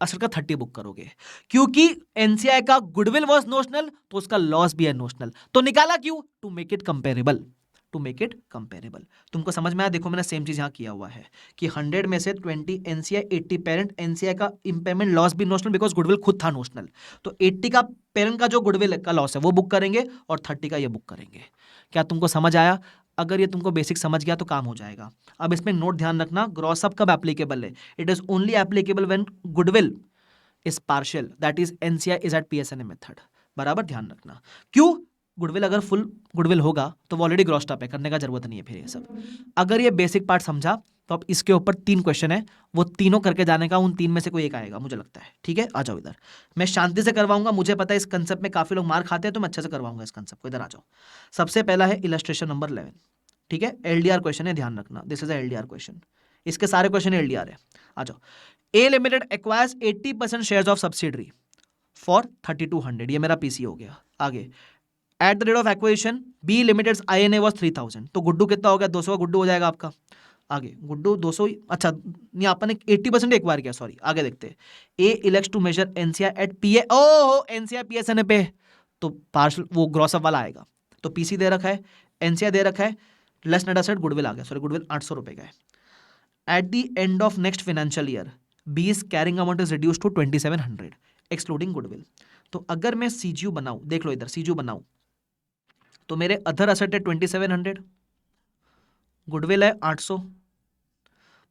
असल का 30 बुक करोगे, क्योंकि एनसीआई का गुडविल वॉज नोशनल तो उसका लॉस भी है नोशनल। तो निकाला क्यों? To make it comparable, to make it comparable. तुमको समझ में आया? देखो मैंने सेम चीज यहां किया हुआ है कि 100 में से 20 एनसीआई, 80 पेरेंट। एनसीआई का इंपेयरमेंट लॉस भी नोशनल बिकॉज गुडविल खुद था नोशनल, तो 80 का पेरेंट का जो गुडविल का लॉस है वो बुक करेंगे और 30 का ये बुक करेंगे। क्या तुमको समझ आया? अगर ये तुमको बेसिक समझ गया तो काम हो जाएगा। अब इसमें नोट ध्यान रखना, ग्रॉस अप कब एप्लीकेबल है? It is only applicable when goodwill is partial, that is NCI is at PSNA method. बराबर ध्यान रखना। क्यों? गुडविल अगर फुल गुडविल होगा तो वो ऑलरेडी ग्रॉस अप है, करने का जरूरत नहीं है फिर ये सब। अगर ये बेसिक पार्ट समझा तो अब इसके ऊपर 3 क्वेश्चन है, वो तीनों करके जाने का, उन 3 में से कोई एक आएगा मुझे लगता है। ठीक है, आ जाओ इधर। मैं शांति से करवाऊंगा, मुझे पता है इस कंसेप्ट में काफी लोग मार खाते हैं, तो मैं अच्छे से करवाऊंगा इस कंसेप्ट को। इधर आ जाओ। सबसे पहला है इलस्ट्रेशन नंबर 11। ठीक है, एलडीआर क्वेश्चन है, ध्यान रखना, दिस इज एलडीआर क्वेश्चन। इसके सारे क्वेश्चन एलडीआर है। आ जाओ। A limited acquires 80% shares of subsidiary for 3200, ये मेरा पीसी हो गया। आगे, at the rate of acquisition B limited INA was 3000, तो गुड्डू कितना हो गया? 200 का गुड्डू हो जाएगा आपका। आगे गुड्डू 200, अच्छा नहीं आपने 80% एक्वायर किया, सॉरी। आगे देखते हैं। A elects to measure NCI at PA, ओ एनसीआई पीएसएनए पे, तो पार्शल वो ग्रॉस अप वाला आएगा। तो पीसी दे रखा है, एनसीआई दे रखा है, लेस नेट एसेट गुडविल आ गया, सॉरी गुडविल 800 रुपए का है। At the end of next financial year B is carrying amount is reduce to 2700 excluding goodwill. तो अगर मैं सीजीयू बनाऊं, देख लो इधर सीजीयू बनाऊं, तो मेरे अदर एसेट है 2700, गुडविल है 800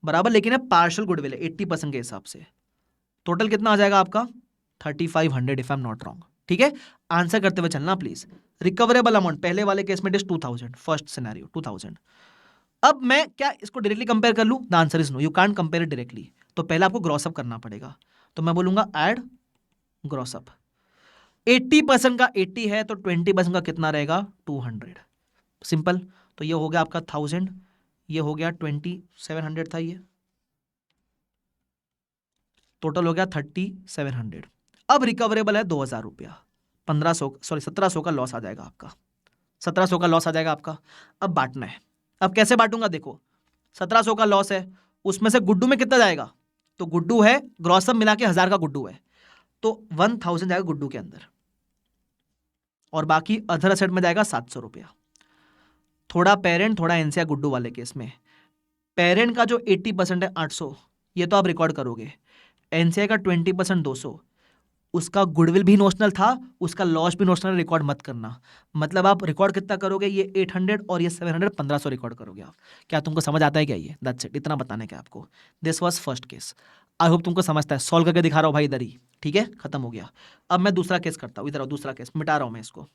बराबर, लेकिन है पार्शियल गुडविल है 80% के हिसाब से। टोटल कितना आ जाएगा आपका? 3500 if I am not wrong. ठीक है, आंसर करते हुए चलना प्लीज। रिकवरेबल अमाउंट पहले वाले केस में इज 2000, फर्स्ट सिनेरियो 2000। अब मैं क्या इसको डायरेक्टली कंपेयर कर लूं? The answer is no, you can't compare it directly. तो पहले आपको ग्रॉस अप करना पड़ेगा, तो मैं बोलूंगा ऐड ग्रॉस अप। 80% का 80 है तो 20% का कितना रहेगा? 200। सिंपल। तो ये हो गया आपका 1000, ये हो गया 2700 था, ये टोटल हो गया 3700। अब रिकवरेबल है 2000 रुपया, 1500 सॉरी 1700 का लॉस आ जाएगा आपका, 1700 का लॉस आ जाएगा आपका। अब बांटना है। अब कैसे बांटूंगा? देखो 1700 का लॉस है, उसमें से गुड्डू में कितना जाएगा? तो गुड्डू है, ग्रॉसअप मिला के 1000 का गुड्डू है, तो 1000 जाएगा गुड्डू के अंदर, और बाकी अदर एसेट में जाएगा 700 रुपया। थोड़ा पेरेंट थोड़ा एनसीआई गुड्डू वाले केस में, पेरेंट का जो 80% है 800, ये तो आप रिकॉर्ड करोगे। एनसीआई का 20% 200, उसका गुडविल भी नोशनल था, उसका लॉस भी नोशनल, रिकॉर्ड मत करना। मतलब आप रिकॉर्ड कितना करोगे? ये 800 और ये 700, 1500 रिकॉर्ड करोगे आप। क्या तुमको समझ आता है क्या? ये दैट्स इट, इतना बताने का आपको। This was first case, I hope तुमको समझता है। सॉल्व करके दिखा रहा हूँ भाई इधर ही। ठीक है, खत्म हो गया। अब मैं दूसरा केस करता हूँ, इधर आओ, दूसरा केस मिटा रहा हूँ मैं इसको।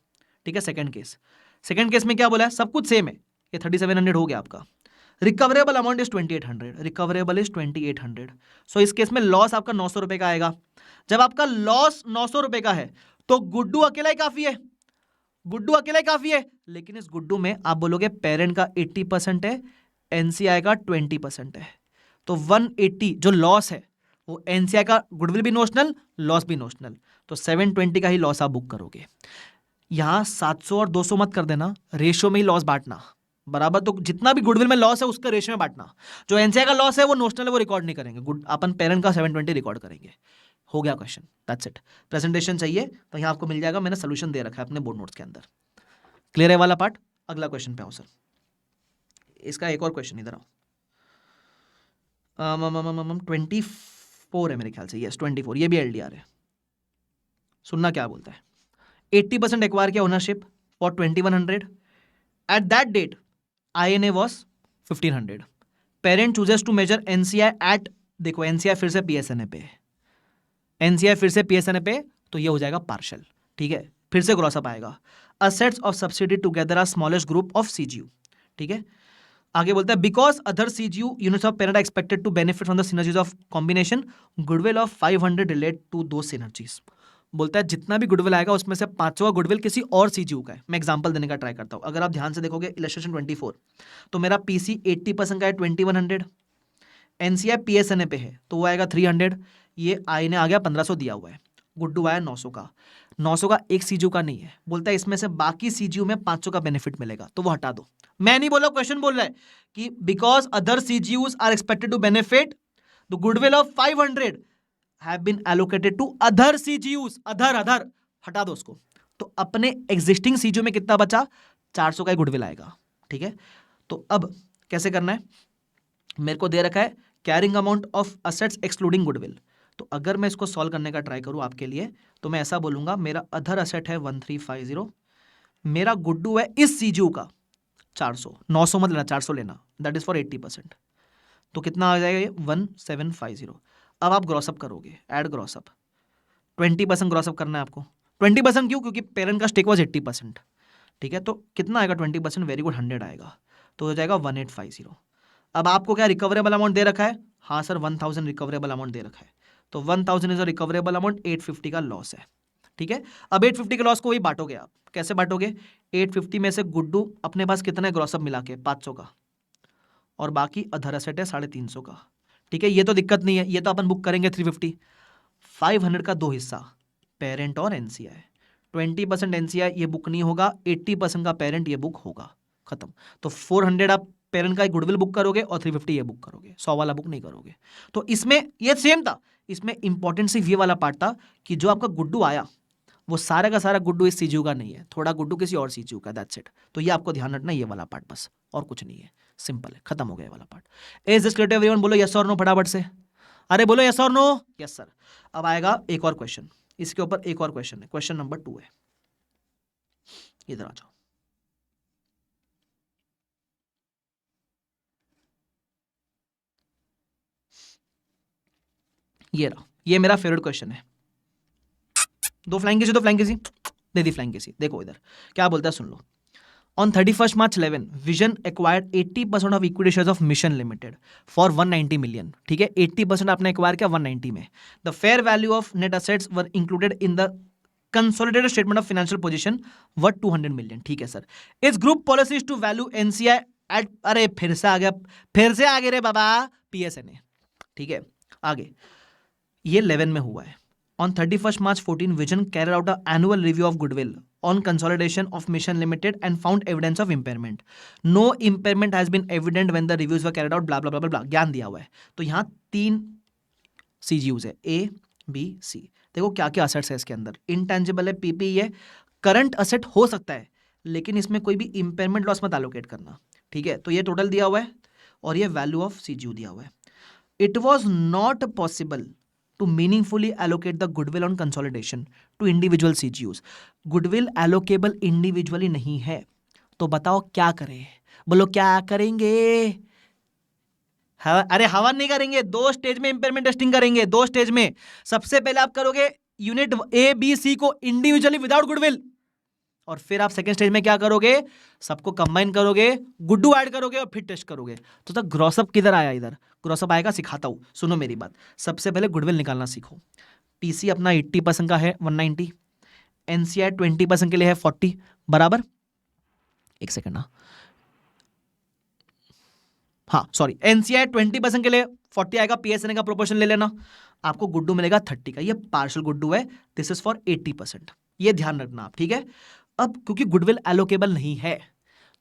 ठीक है, सेकंड केस। सेकंड केस में क्या बोला है? सब कुछ सेम है। ये 3700 हो गया आपका। Recoverable amount is 2800, recoverable is 2800। सो इस केस में लॉस आपका 900 रुपए का आएगा। जब आपका लॉस 900 रुपए का है तो गुड्डू अकेला ही काफी है, गुड्डू अकेला ही काफी है। लेकिन इस गुड्डू में आप बोलोगे पेरेंट का 80% है, एनसीआई का 20% है, तो 180 जो लॉस है वो एनसीआई का गुडविल भी नोशनल, लॉस भी नोशनल, तो 720 का ही लॉस आप बुक करोगे। यहां 700 और 200 मत कर देना, रेशियो में ही लॉस बांटना बराबर। तो जितना भी गुडविल में लॉस है उसका रेशियो में बांटना। जो एनसीआई का लॉस है वो नोशनल है, वो रिकॉर्ड नहीं करेंगे, अपन पेरेंट का 720 रिकॉर्ड करेंगे। हो गया क्वेश्चन, दैट्स इट। प्रेजेंटेशन चाहिए तो यहाँ आपको मिल जाएगा, मैंने सोल्यूशन दे रखा है अपने बोर्ड नोट्स के अंदर। क्लियर है वाला पार्ट? अगला क्वेश्चन पे आओ सर। इसका एक और क्वेश्चन, इधर आओ। 24 है मेरे ख्याल से, यस 24, ये भी एलडीआर है। सुनना क्या बोलता है। 80% एक्वायर किया ownership for 2100। At that date INA was 1500। Parent chooses to measure NCI at, देखो एनसीआई फिर से पीएसएनए पे, एनसीआई फिर से पीएसएनए पे, तो ये हो जाएगा पार्शियल। ठीक है, फिर से ग्रॉस अप आएगा। Assets of subsidy together are smallest group of CGU. ठीक है, आगे बोलता है because other CGU units of parent expected to benefit from the synergies of combination, goodwill of 500 relate to दो सिनर्जीज। बोलता है जितना भी गुडविल आएगा उसमें से 500 का गुडविल किसी और सीजीयू का है। मैं एग्जांपल देने का ट्राई करता हूँ। अगर आप ध्यान से देखोगे इलस्ट्रेशन 24, तो मेरा पीसी 80% का है 2100, एनसीआई पीएसएनए पे है तो वो आएगा 300, ये आई ने आ गया 1500 दिया हुआ है, गुड्डू आया 900 का। 900 का एक सीजीयू का नहीं है, बोलता है इसमें से बाकी सीजीयू में 500 का बेनिफिट मिलेगा, तो वो हटा दो। मैं नहीं बोला, क्वेश्चन बोल रहा है कि because other CGUs are expected to benefit the goodwill of 500 have been allocated to other CGUs, अधर हटा दो उसको। तो अपने एग्जिस्टिंग सीजीयू में कितना बचा, 400 का गुडविल आएगा, ठीक है। तो अब कैसे करना है, मेरे को दे रखा है carrying amount of assets excluding goodwill. तो अगर मैं इसको सॉल्व करने का ट्राई करूं आपके लिए, तो मैं ऐसा बोलूंगा मेरा अधर असेट है 1350, मेरा गुड्डू है इस सीजीयू का 400, 900 मत लेना 400 लेना, दैट इज फॉर 80%। तो कितना आ जाएगा ये 1750। अब आप ग्रॉसअप करोगे, ऐड ग्रॉसअप, 20% ग्रॉसअप करना है आपको। 20% क्यों, क्योंकि पेरेंट का स्टेक वॉज 80%, ठीक है। तो कितना आएगा 20%, वेरी गुड 100 आएगा, तो हो जाएगा 1850। अब आपको क्या रिकवरेबल अमाउंट दे रखा है, हाँ सर 1000 रिकवरेबल अमाउंट दे रखा है, तो 1000 इज अ रिकवरेबल अमाउंट, 850 का लॉस है, ठीक है। अब 850 के लॉस को वही बांटोगे आप, कैसे बांटोगे, 850 में से गुड्डू अपने पास कितना है ग्रॉसअप मिला के 500 का, और बाकी अधर असेट है 350 का, ठीक है। ये तो दिक्कत नहीं है, ये तो अपन बुक करेंगे 350। 500 का दो हिस्सा, पेरेंट और एनसीआई, 20% एनसीआई ये बुक नहीं होगा, 80% का पेरेंट ये बुक होगा, खत्म। तो 400 आप पेरेंट का गुडविल बुक करोगे और 350 ये बुक करोगे, 100 वाला बुक नहीं करोगे। तो इसमें ये सेम था, इसमें इंपॉर्टेंट सिर्फ ये वाला पार्ट था कि जो आपका गुड्डू आया वो सारा का सारा गुड्डू इस सीजीयू का नहीं है, थोड़ा गुड्डू किसी और सीजीयू का, दैट्स इट। तो ये आपको ध्यान रखना, ये वाला पार्ट बस, और कुछ नहीं है, सिंपल है, खत्म हो गया वाला part. Is this clear to everyone, बोलो यस और नो फटाफट से, अरे बोलो यस और नो, यस सर। अब आएगा एक और क्वेश्चन, इसके ऊपर एक और क्वेश्चन है, क्वेश्चन नंबर 2 है, इधर आ जाओ। ये रहा, ये मेरा फेवरेट क्वेश्चन है। दो फ्लाइंग किसी, दो फ्लाइंग किसी, दे दी फ्लाइंग किसी। देखो इधर क्या बोलता है, सुन लो। On 31st March 11, Vision acquired 80% of equity shares of Mission Limited for 190 million. ठीक है, 80% आपने एक्वायर किया 190 में। The fair value of net assets were included in the consolidated statement of financial position were 200 million. ठीक है sir. Its group policy is to value NCI at, अरे फिर से आ गया, फिर से आगे रे बाबा, PSNA। ठीक है, आगे ये 11 में हुआ है। On 31st March 14, Vision carried out an annual review of goodwill on consolidation of Mission Limited and found evidence of impairment. No impairment has been evident when the reviews were carried out, blah blah blah blah blah, ज्ञान दिया हुआ है। तो यहाँ 3 CGUs है, A, B, C। देखो क्या क्या असेट्स है इसके अंदर, इंटेंजिबल है, पीपी है, करंट असेट हो सकता है, लेकिन इसमें कोई भी इम्पेयरमेंट लॉस मत एलोकेट करना, ठीक है। तो ये टोटल दिया हुआ है और ये वैल्यू ऑफ CGU दिया हुआ है। It was not possible to meaningfully allocate the goodwill on consolidation to individual CGUs. Goodwill allocable individually नहीं है, तो बताओ क्या करें, बोलो क्या करेंगे। अरे हवन नहीं करेंगे, 2 स्टेज में इंपेयरमेंट टेस्टिंग करेंगे, 2 स्टेज में। सबसे पहले आप करोगे यूनिट ए बी सी को इंडिविजुअली विदाउट गुडविल, और फिर आप सेकंड स्टेज में क्या करोगे, सबको कंबाइन करोगे, गुड्डू ऐड करोगे और फिर टेस्ट करोगे। तो तक ग्रॉसअप किधर आया, इधर ग्रॉसअप आएगा, सिखाता हूं, सुनो मेरी बात। सबसे पहले गुडविल निकालना सीखो। पीसी अपना 80% का है 190, एनसीआई 20% के लिए है 40, बराबर। एक सेकंड ना, हाँ सॉरी, एनसीआई 20% के लिए 40 आएगा, पीएसएनए का प्रोपोर्शन ले लेना, आपको गुड्डू मिलेगा 30 का, ये पार्शियल गुड्डू है, दिस इज फॉर 80%, ये ध्यान रखना आप, ठीक है। अब क्योंकि गुडविल एलोकेबल नहीं है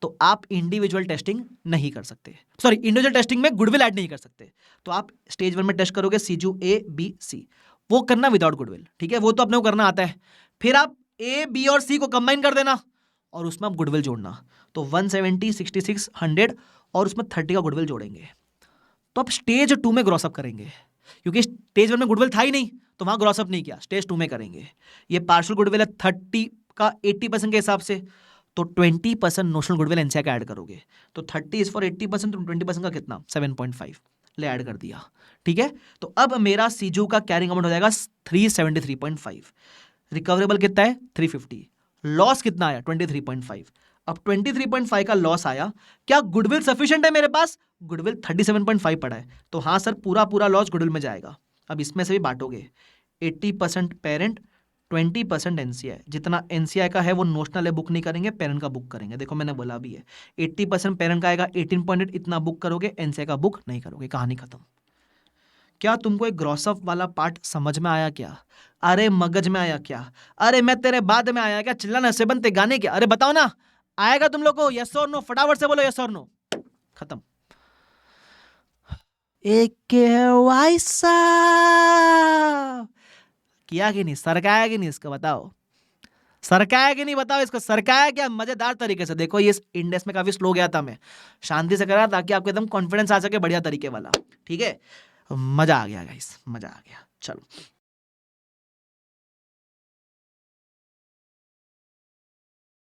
तो आप इंडिविजुअल टेस्टिंग नहीं कर सकते, सॉरी इंडिविजुअल टेस्टिंग में गुडविल ऐड नहीं कर सकते। तो आप स्टेज 1 में टेस्ट करोगे सीजू ए बी सी, वो करना विदाउट गुडविल, ठीक है, वो तो अपने को करना आता है। फिर आप ए बी और सी को कंबाइन कर देना और उसमें आप गुडविल जोड़ना, तो 170 66 100 और उसमें 30 का गुडविल जोड़ेंगे। तो आप स्टेज 2 में ग्रॉसअप करेंगे, क्योंकि स्टेज 1 में गुडविल था ही नहीं तो वहां ग्रॉसअप नहीं किया, स्टेज 2 में करेंगे। ये पार्शियल गुडविल है 30 का 80% के हिसाब से, तो 20% नोशनल गुडविल एनसीआई का ऐड करोगे, तो 30 इज फॉर 80%, तो 20% का कितना 7.5 ले ऐड कर दिया, ठीक है। तो अब मेरा सीजू का कैरिंग अमाउंट हो जाएगा 373.5, रिकवरेबल कितना है 350, लॉस कितना आया 23.5। अब 23.5 का लॉस आया, क्या गुडविल सफिशिएंट है मेरे पास, गुडविल 37.5 पड़ा है, तो हाँ सर पूरा पूरा लॉस गुडविल में जाएगा। अब इसमें से भी बांटोगे, 80% पेरेंट 20% NCI, जितना NCI का है वो नोशनल है, बुक नहीं करेंगे, पेरेंट का बुक करेंगे। देखो मैंने बोला भी है 80% पेरेंट का आएगा, 18.8 इतना बुक करोगे, NCI का बुक नहीं करोगे, कहानी खत्म। क्या तुमको एक ग्रॉसअप वाला पार्ट समझ में आया क्या? अरे मगज में आया क्या? अरे मैं तेरे बाद में आया क्या? चिल्लाना से बनते गाने क्या? अरे बताओ ना, आएगा तुम लोग को? यस और नो, फटाफट से बोलो यस और नो, खत्म। एक वैसा किया कि नहीं, सरकाया कि नहीं इसको बताओ, सरकाया कि नहीं बताओ इसको, सरकाया क्या मजेदार तरीके से। देखो ये इंडेक्स में काफी स्लो गया था, मैं शांति से करा ताकि आपको एकदम कॉन्फिडेंस आ सके बढ़िया तरीके वाला, ठीक है। मजा आ गया गाइस, मजा आ गया। चलो